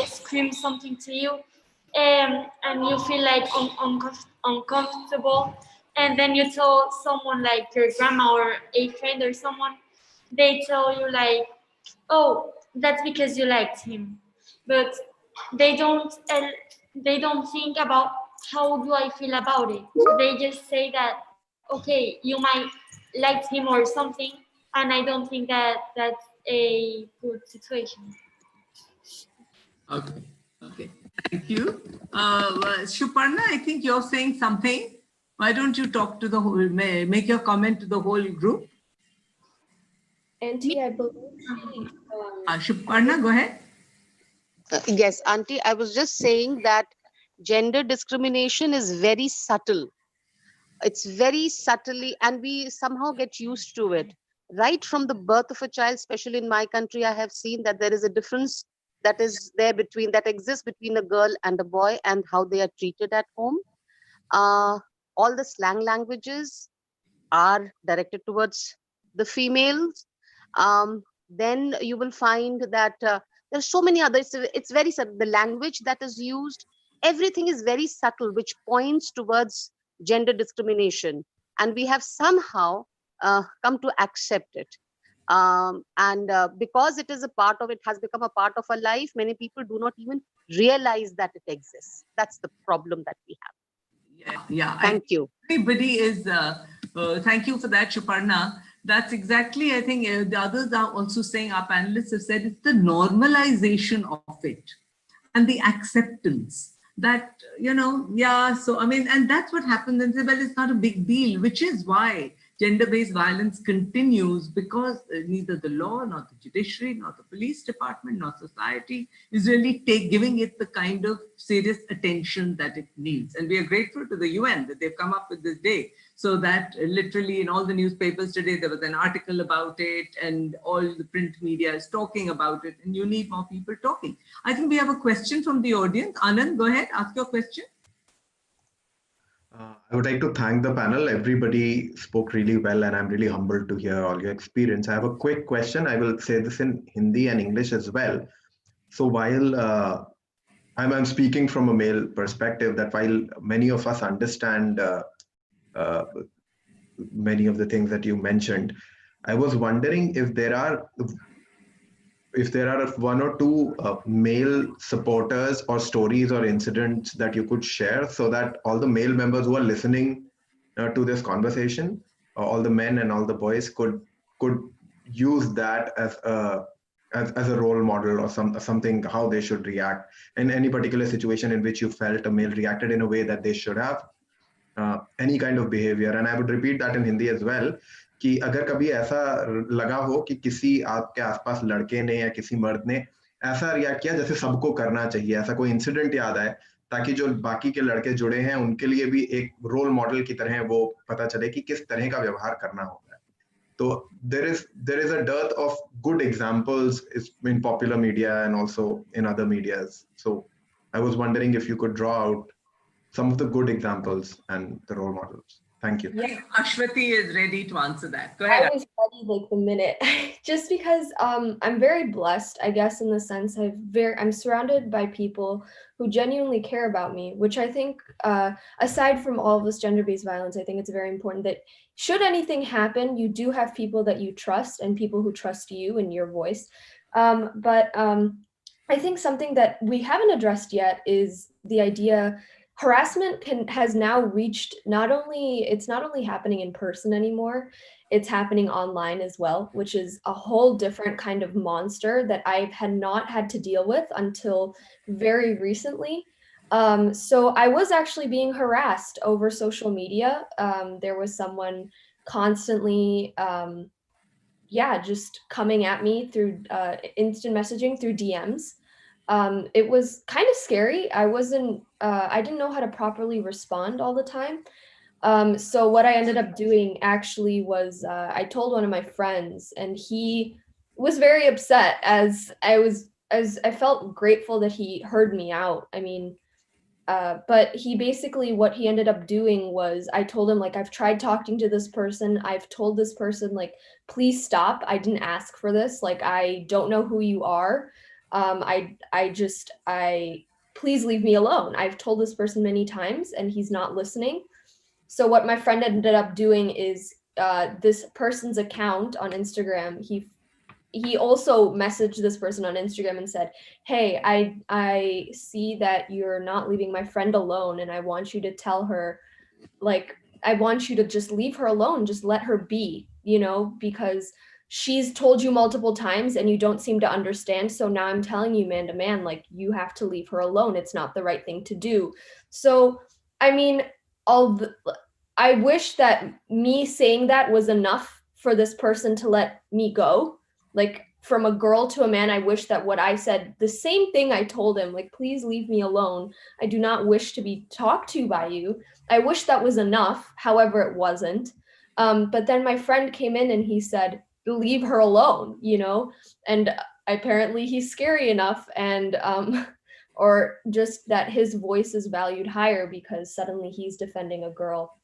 S6: scream something to you, and you feel like uncomfortable, and then you tell someone like your grandma or a friend or someone, they tell you like, oh, that's because you liked him, but they don't think about how do I feel about it. They just say that, okay, you might like him or something, and I don't think that that's a good situation.
S1: Okay, okay, thank you. Shuparna, I think you're saying something. Why don't you talk to the whole, make your comment to the whole group?
S9: Auntie, I believe.
S1: Shuparna, go ahead.
S10: Yes, Auntie, I was just saying that gender discrimination is very subtle. It's very subtly, and we somehow get used to it. Right from the birth of a child, especially in my country, I have seen that there is a difference that is there between, that exists between a girl and a boy and how they are treated at home. All the slang languages are directed towards the females. Then you will find that there's so many others. It's very subtle. The language that is used, everything is very subtle, which points towards gender discrimination. And we have somehow come to accept it. Because it is a part of, it has become a part of our life, many people do not even realize that it exists. That's the problem that we have.
S1: Yeah.
S10: Thank you.
S1: Everybody is, thank you for that, Shuparna. That's exactly, I think the others are also saying, our panelists have said, it's the normalization of it and the acceptance that, so, I mean, and that's what happens and say, well, it's not a big deal, which is why gender-based violence continues, because neither the law, nor the judiciary, nor the police department, nor society is really giving it the kind of serious attention that it needs. And we are grateful to the UN that they've come up with this day, so that literally in all the newspapers today, there was an article about it and all the print media is talking about it, and you need more people talking. I think we have a question from the audience. Anand, go ahead, ask your question.
S11: I would like to thank the panel. Everybody spoke really well, and I'm really humbled to hear all your experience. I have a quick question. I will say this in Hindi and English as well. So while I'm speaking from a male perspective, that while many of us understand many of the things that you mentioned, I was wondering if there are one or two male supporters or stories or incidents that you could share, so that all the male members who are listening to this conversation, all the men and all the boys could use that as a role model or something, how they should react in any particular situation in which you felt a male reacted in a way that they should have, any kind of behavior. And I would repeat that in Hindi as well, कि अगर कभी ऐसा लगा हो कि किसी आपके आसपास लड़के ने या किसी मर्द ने ऐसा रिएक्ट किया जैसे सबको करना चाहिए, ऐसा कोई इंसिडेंट याद आए, ताकि जो बाकी के लड़के जुड़े हैं उनके लिए भी एक रोल मॉडल की तरह वो पता चले कि किस तरह का व्यवहार करना होता है. तो there is a dearth of good examples in popular media and also in other medias. So I was wondering if you could draw out some of the good examples and the role models. Thank you.
S1: Yes, Ashwati is ready to answer that. Go ahead.
S9: I was ready like the minute, just because I'm very blessed, I guess, in the sense I'm surrounded by people who genuinely care about me, which I think, aside from all of this gender-based violence, I think it's very important that should anything happen, you do have people that you trust and people who trust you and your voice. But I think something that we haven't addressed yet is the idea harassment has now reached it's not only happening in person anymore, it's happening online as well, which is a whole different kind of monster that I had not had to deal with until very recently. So I was actually being harassed over social media. There was someone constantly, just coming at me through instant messaging through DMs. It was kind of scary. I didn't know how to properly respond all the time. So what I ended up doing actually was I told one of my friends, and he was very upset as I felt grateful that he heard me out. I mean, but he basically, what he ended up doing was, I told him, like, I've tried talking to this person. I've told this person, like, please stop. I didn't ask for this. Like, I don't know who you are. Please leave me alone. I've told this person many times and he's not listening. So what my friend ended up doing is, this person's account on Instagram, he also messaged this person on Instagram and said, hey, I see that you're not leaving my friend alone, and I want you to tell her, like, I want you to just leave her alone, just let her be, you know, because she's told you multiple times and you don't seem to understand. So now I'm telling you, man to man, like, you have to leave her alone. It's not the right thing to do. So, I mean, I wish that me saying that was enough for this person to let me go. Like, from a girl to a man, I wish that what I said, the same thing I told him, like, please leave me alone. I do not wish to be talked to by you. I wish that was enough. However, it wasn't. But then my friend came in and he said, leave her alone, you know? And apparently he's scary enough, and or just that his voice is valued higher because suddenly he's defending a girl.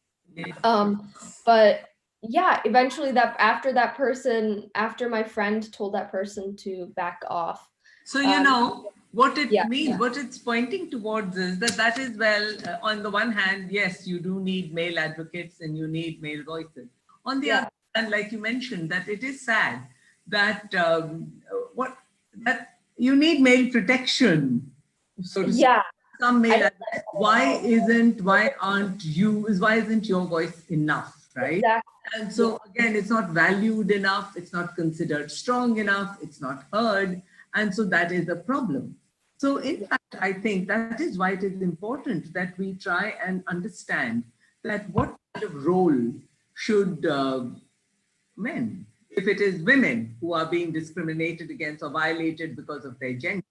S9: But yeah, eventually after my friend told that person to back off.
S1: So, you know, what it means, what it's pointing towards is that is, well, on the one hand, yes, you do need male advocates and you need male voices. On the other hand, like you mentioned, that it is sad that that you need male protection. So to say, some male, why isn't your voice enough, right?
S9: Exactly.
S1: And so again, it's not valued enough, it's not considered strong enough, it's not heard. And so that is a problem. So in fact, I think that is why it is important that we try and understand that what kind of role should men, if it is women who are being discriminated against or violated because of their gender,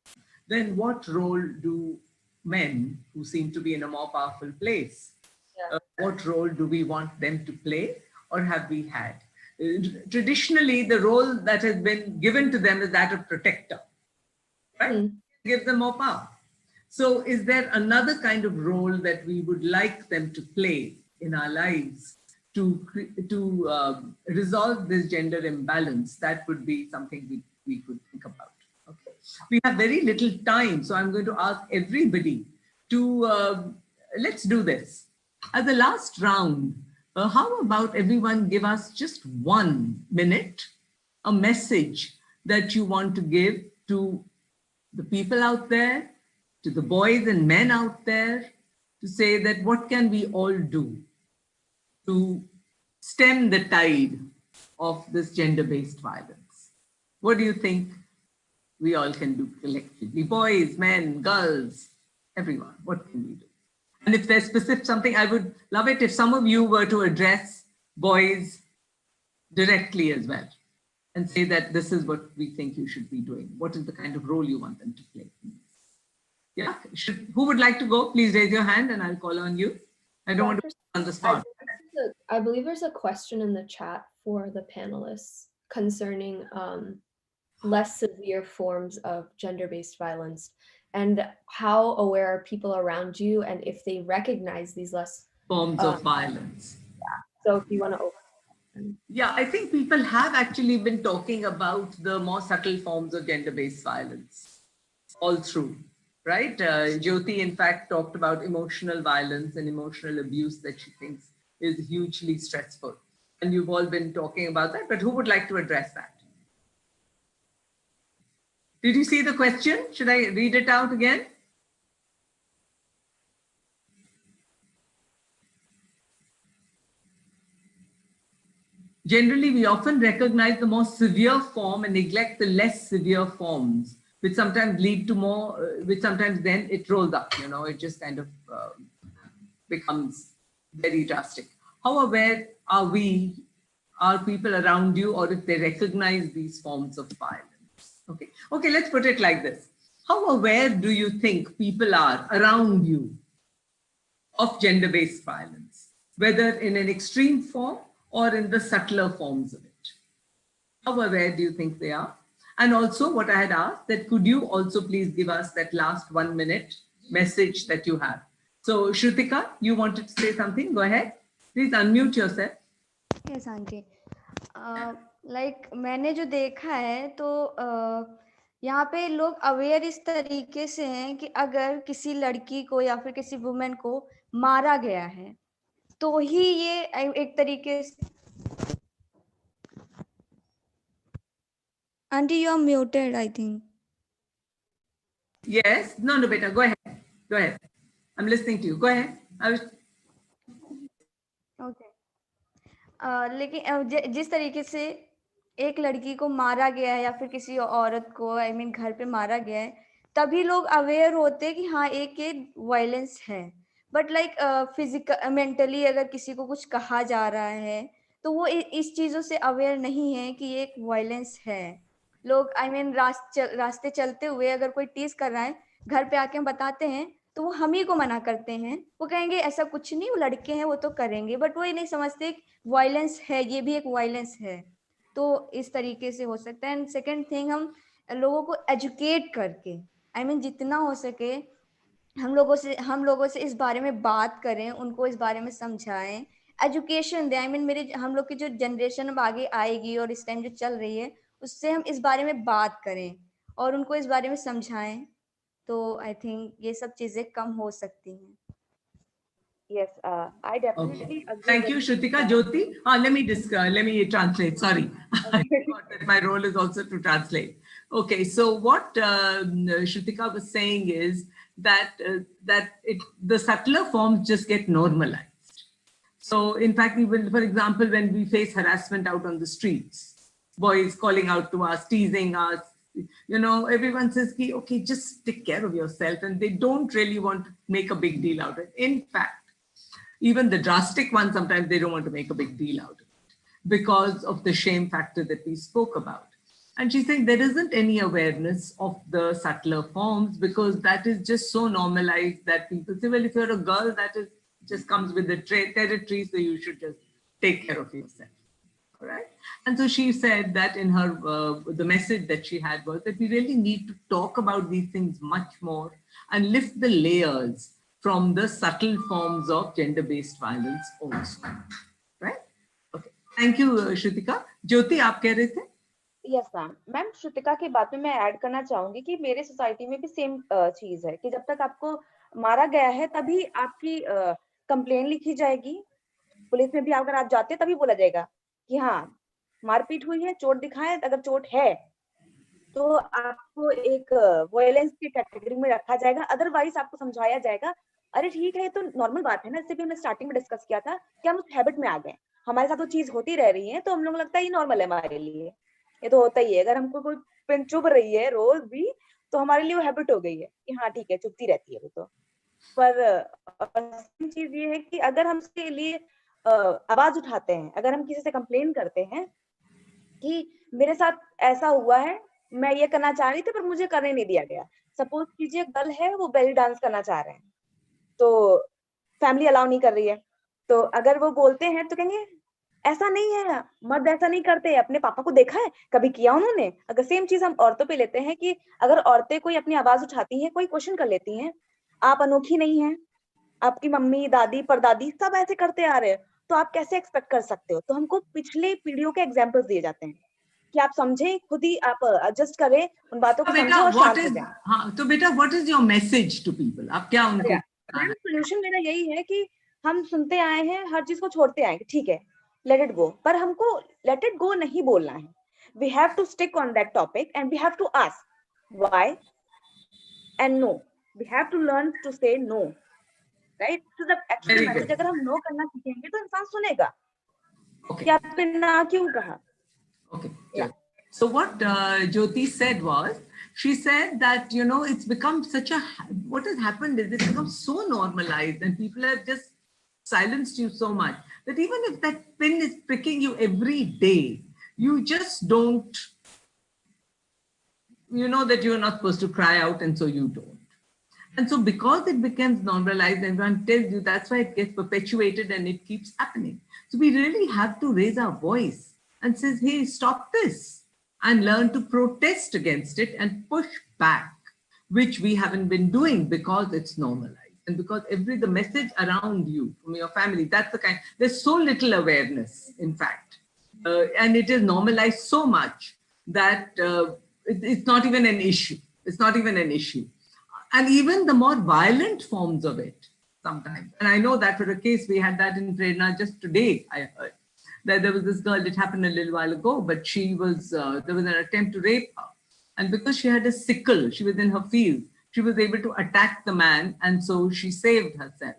S1: then what role do men who seem to be in a more powerful place, what role do we want them to play or have we had? Traditionally, the role that has been given to them is that of protector, right? Give them more power. So is there another kind of role that we would like them to play in our lives to resolve this gender imbalance? That would be something we could think about. Okay. We have very little time, so I'm going to ask everybody to, let's do this. As the last round, how about everyone give us just 1 minute, a message that you want to give to the people out there, to the boys and men out there, to say that what can we all do to stem the tide of this gender-based violence? What do you think we all can do collectively? Boys, men, girls, everyone, what can we do? And if there's specific something, I would love it if some of you were to address boys directly as well and say that this is what we think you should be doing. What is the kind of role you want them to play? Yeah, who would like to go? Please raise your hand and I'll call on you. I don't want to put you on the spot.
S9: I believe there's a question in the chat for the panelists concerning less severe forms of gender-based violence, and how aware are people around you, and if they recognize these less
S1: forms of violence.
S9: Yeah. So if you want to open.
S1: Yeah, I think people have actually been talking about the more subtle forms of gender-based violence all through, right? Jyoti, in fact, talked about emotional violence and emotional abuse that she thinks is hugely stressful. And you've all been talking about that, but who would like to address that? Did you see the question? Should I read it out again? Generally, we often recognize the more severe form and neglect the less severe forms, which sometimes lead to more, which sometimes then it rolls up, you know, it just kind of becomes very drastic. How aware are people around you, or if they recognize these forms of violence? Okay, let's put it like this. How aware do you think people are around you of gender-based violence, whether in an extreme form or in the subtler forms of it? How aware do you think they are? And also what I had asked, that could you also please give us that last 1 minute message that you have. So Shrutika, you wanted to say something? Go ahead. Please unmute yourself.
S3: Yes, aunty. Like मैंने जो देखा है तो यहाँ पे लोग aware इस तरीके से हैं कि अगर किसी लड़की को या फिर किसी वुमेन को मारा गया है तो ही ये एक तरीके से. Aunty, you are muted, I think.
S1: Yes. No, beta. Go ahead. Go ahead. I'm listening to you. Go ahead.
S3: Okay. लेकिन जिस तरीके से एक लड़की को मारा गया है या फिर किसी औरत को घर पे मारा गया है, तभी लोग अवेयर होते हैं कि हाँ एक वायलेंस है. बट फिजिकल मेंटली अगर किसी को कुछ कहा जा रहा है तो वो इस चीजों से अवेयर नहीं है कि ये एक वायलेंस है. लोग रास्ते चलते हुए अगर कोई टीज कर रहा है, घर पे आके हम बताते हैं तो वो हम ही को मना करते हैं. वो कहेंगे ऐसा कुछ नहीं, वो लड़के हैं, वो तो करेंगे. बट वो ये नहीं समझते वायलेंस है, ये भी एक वायलेंस है. तो इस तरीके से हो सकता है. एंड सेकेंड थिंग, हम लोगों को एजुकेट करके जितना हो सके हम लोगों से इस बारे में बात करें, उनको इस बारे में समझाएं, एजुकेशन दें. हम लोग की जो जनरेशन अब आगे आएगी और इस टाइम जो चल रही है उससे हम इस बारे में बात करें और उनको इस बारे में समझाएं, तो आई थिंक ये सब चीजें कम हो सकती हैं.
S8: Yes, I definitely agree.
S1: Thank you, Shrutika. Jyoti, let me translate. Sorry, I forgot that my role is also to translate. Okay, so what Shrutika was saying is that the subtler forms just get normalized. So, in fact, even for example, when we face harassment out on the streets, boys calling out to us, teasing us, everyone says, okay, just take care of yourself, and they don't really want to make a big deal out of it. In fact, even the drastic ones, sometimes they don't want to make a big deal out of it because of the shame factor that we spoke about. And she's saying there isn't any awareness of the subtler forms because that is just so normalized that people say, well, if you're a girl, that is just comes with the territory, so you should just take care of yourself. All right. And so she said that in her, the message that she had was that we really need to talk about these things much more and lift the layers from the subtle forms of gender-based violence also. Right? Okay. Thank you, Shrutika. Jyoti, आप कह रहे थे?
S8: Yes, ma'am Shrutika की बात में मैं add करना चाहूंगी कि मेरे सोसाइटी में भी सेम चीज है कि जब तक आपको मारा गया है तभी आपकी कंप्लेन लिखी जाएगी. पुलिस में भी अगर आप जाते हैं तभी बोला जाएगा कि हाँ मारपीट हुई है, चोट दिखाएं. अगर चोट है तो आपको एक वायलेंस की कैटेगरी में रखा जाएगा. अदरवाइज आपको समझाया जाएगा, अरे ठीक है ये तो नॉर्मल बात है ना. इससे भी हमने स्टार्टिंग में डिस्कस किया था कि हम उस हैबिट में आ गए, हमारे साथ वो चीज होती रह रही है तो हम लोग लगता है ये नॉर्मल है हमारे लिए, ये तो होता ही है. अगर हमको कोई पेन चुभ रही है रोज भी तो हमारे लिए वो हैबिट हो गई है कि हाँ ठीक है चुभती रहती है वो तो. पर चीज ये है कि अगर हम इसके लिए आवाज उठाते हैं, अगर हम किसी से कंप्लेन करते हैं कि मेरे साथ ऐसा हुआ है, मैं ये करना चाह रही थी पर मुझे करने नहीं दिया गया. सपोज कीजिए गर्ल है, वो बेली डांस करना चाह रहे हैं तो फैमिली अलाउ नहीं कर रही है, तो अगर वो बोलते हैं तो कहेंगे ऐसा नहीं है, मर्द ऐसा नहीं करते, अपने पापा को देखा है कभी किया उन्होंने. अगर सेम चीज हम औरतों पे लेते हैं कि अगर औरतें कोई अपनी आवाज उठाती हैं, कोई क्वेश्चन कर लेती हैं, आप अनोखी नहीं है, आपकी मम्मी दादी परदादी सब ऐसे करते आ रहे हैं, तो आप कैसे एक्सपेक्ट कर सकते हो. तो हमको पिछले पीढ़ियों के एग्जाम्पल्स दिए जाते हैं कि आप समझें, खुद ही आप एडजस्ट करें उन बातों को, समझो और शांत हो जाएं.
S1: हाँ, तो बेटा what is your message to people? आप क्या उनको?
S8: सोल्यूशन मेरा यही है कि हम सुनते आए हैं, हर चीज को छोड़ते आए, ठीक है लेट इट गो, पर हमको लेट इट गो नहीं बोलना है. We have to stick on that topic and we have to ask why and no. We have to learn to say no, right? तो द एक्चुअल मैसेज अगर हम no करना सीखेंगे तो इंसान सुनेगा कि आपने ना क्यों कहा.
S1: Okay. Yeah. So what Jyoti said was, she said that, it's become what has happened is it's become so normalized and people have just silenced you so much that even if that pin is pricking you every day, you just don't, that you're not supposed to cry out, and so you don't. And so because it becomes normalized, everyone tells you, that's why it gets perpetuated and it keeps happening. So we really have to raise our voice and says, hey, stop this. and learn to protest against it and push back, which we haven't been doing because it's normalized. And because the message around you, from your family, that's the kind, there's so little awareness, in fact. And it is normalized so much that it's not even an issue. It's not even an issue. And even the more violent forms of it sometimes. And I know that for a case, we had that in Prerna just today, I heard. That there was this girl, it happened a little while ago, but she was, there was an attempt to rape her. And because she had a sickle, she was in her field, she was able to attack the man, and so she saved herself.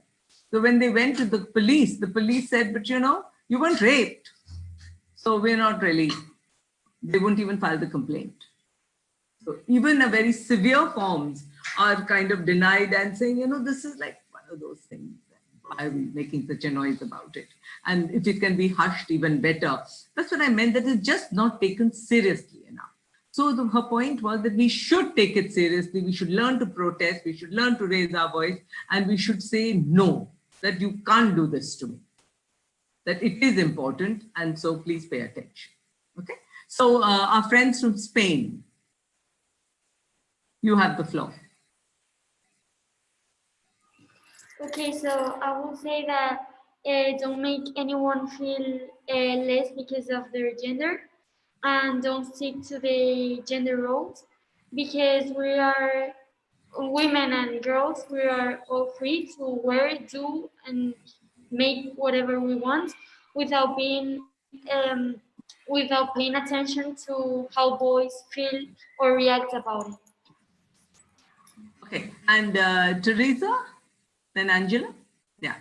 S1: So when they went to the police said, but you know, you weren't raped. So we're not really, they won't even file the complaint. So even a very severe forms are kind of denied and saying, you know, this is like one of those things. Why are we making such a noise about it? And if it can be hushed, even better. That's what I meant, that it's just not taken seriously enough. So her point was that we should take it seriously. We should learn to protest. We should learn to raise our voice. And we should say no, that you can't do this to me. That it is important. And so please pay attention. Okay. So our friends from Spain, you have the floor.
S6: Okay, so I will say that don't make anyone feel less because of their gender, and don't stick to the gender roles, because we are women and girls. We are all free to wear, do, and make whatever we want without being without paying attention to how boys feel or react about it.
S1: Okay, and Teresa, then Angela, yeah.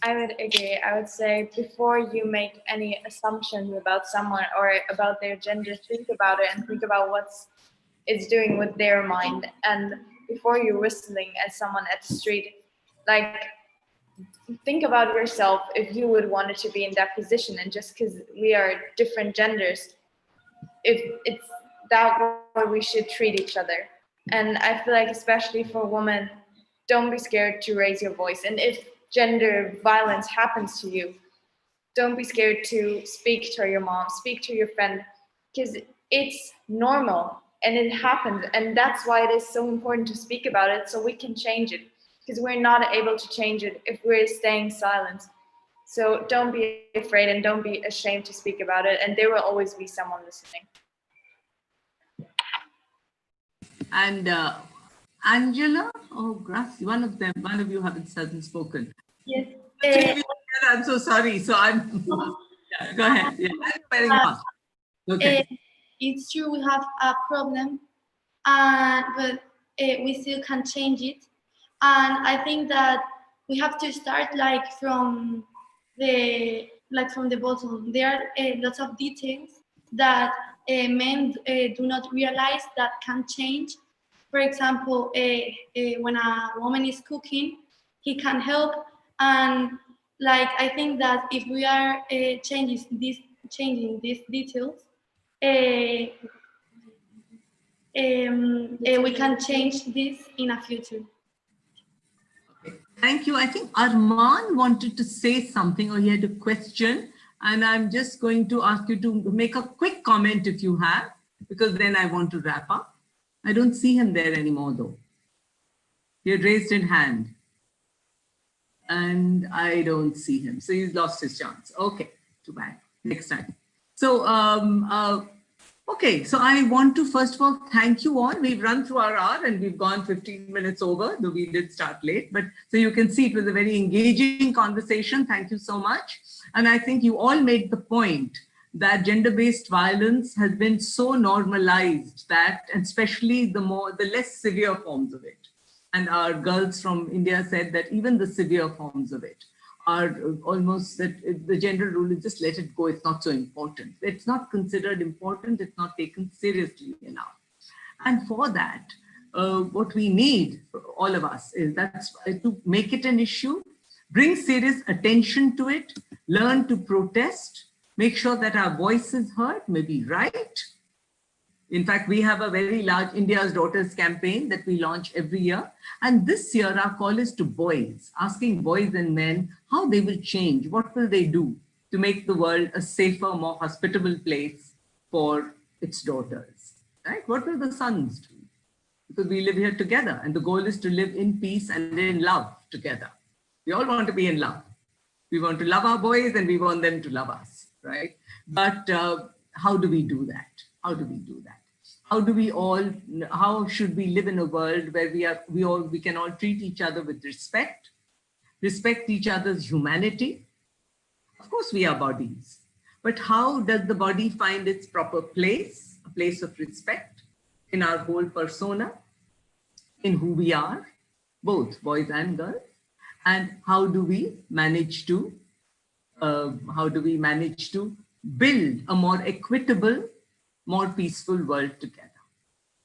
S7: I would agree. I would say before you make any assumptions about someone or about their gender, think about it and think about what it's doing with their mind. And before you're whistling at someone at the street, like, think about yourself if you would want it to be in that position. And just because we are different genders, if it's that way we should treat each other. And I feel like especially for women, don't be scared to raise your voice. And if gender violence happens to you, don't be scared to speak to your mom, speak to your friend, because it's normal and it happens. And that's why it is so important to speak about it, so we can change it, because we're not able to change it if we're staying silent. So don't be afraid and don't be ashamed to speak about it. And there will always be someone listening.
S1: And Angela or Gracie, one of you hasn't spoken.
S6: Yes.
S1: I'm so sorry. So I'm. Yeah, go ahead. Yeah, I'm very fast. Okay.
S5: It's true we have a problem, but we still can change it. And I think that we have to start from the bottom. There are lots of details that men do not realize that can change. For example, when a woman is cooking, he can help. And I think that if we are changing these details, we can change this in a future.
S1: Thank you. I think Arman wanted to say something, or he had a question, and I'm just going to ask you to make a quick comment if you have, because then I want to wrap up. I don't see him there anymore though. He had raised his hand and I don't see him. So he's lost his chance. Okay, too bad. Next time. So, okay. So I want to first of all, thank you all. We've run through our hour and we've gone 15 minutes over, though we did start late, but so you can see it was a very engaging conversation. Thank you so much. And I think you all made the point that gender-based violence has been so normalized that, and especially the less severe forms of it. And our girls from India said that even the severe forms of it are almost that the gender rule is just let it go. It's not so important. It's not considered important. It's not taken seriously enough. And for that, what we need, all of us, is to make it an issue, bring serious attention to it, learn to protest, make sure that our voice is heard, maybe right. In fact, we have a very large India's Daughters campaign that we launch every year. And this year, our call is to boys, asking boys and men how they will change, what will they do to make the world a safer, more hospitable place for its daughters, right? What will the sons do? Because we live here together, and the goal is to live in peace and in love together. We all want to be in love. We want to love our boys and we want them to love us, right? But how do we do that? How do we do that? How should we live in a world where we can all treat each other with respect each other's humanity? Of course, we are bodies, but how does the body find its proper place, a place of respect in our whole persona, in who we are, both boys and girls? And how do we manage to build a more equitable, more peaceful world together?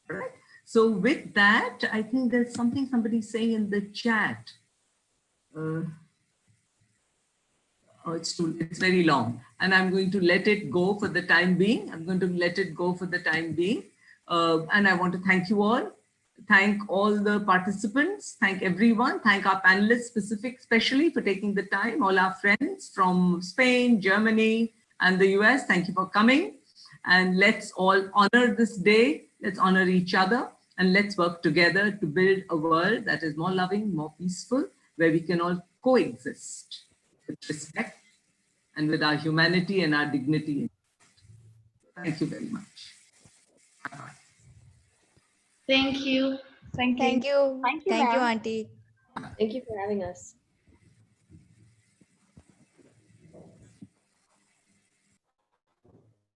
S1: Right? So with that, I think there's something somebody's saying in the chat. It's very long, and I'm going to let it go for the time being. And I want to thank you all. Thank all the participants. Thank everyone. Thank our panelists especially for taking the time. All our friends from Spain, Germany, and the US. Thank you for coming. And let's all honor this day. Let's honor each other. And let's work together to build a world that is more loving, more peaceful, where we can all coexist with respect and with our humanity and our dignity. Thank you very much. Bye-bye.
S6: Thank you.
S3: Thank you, Auntie.
S9: Thank you for having us.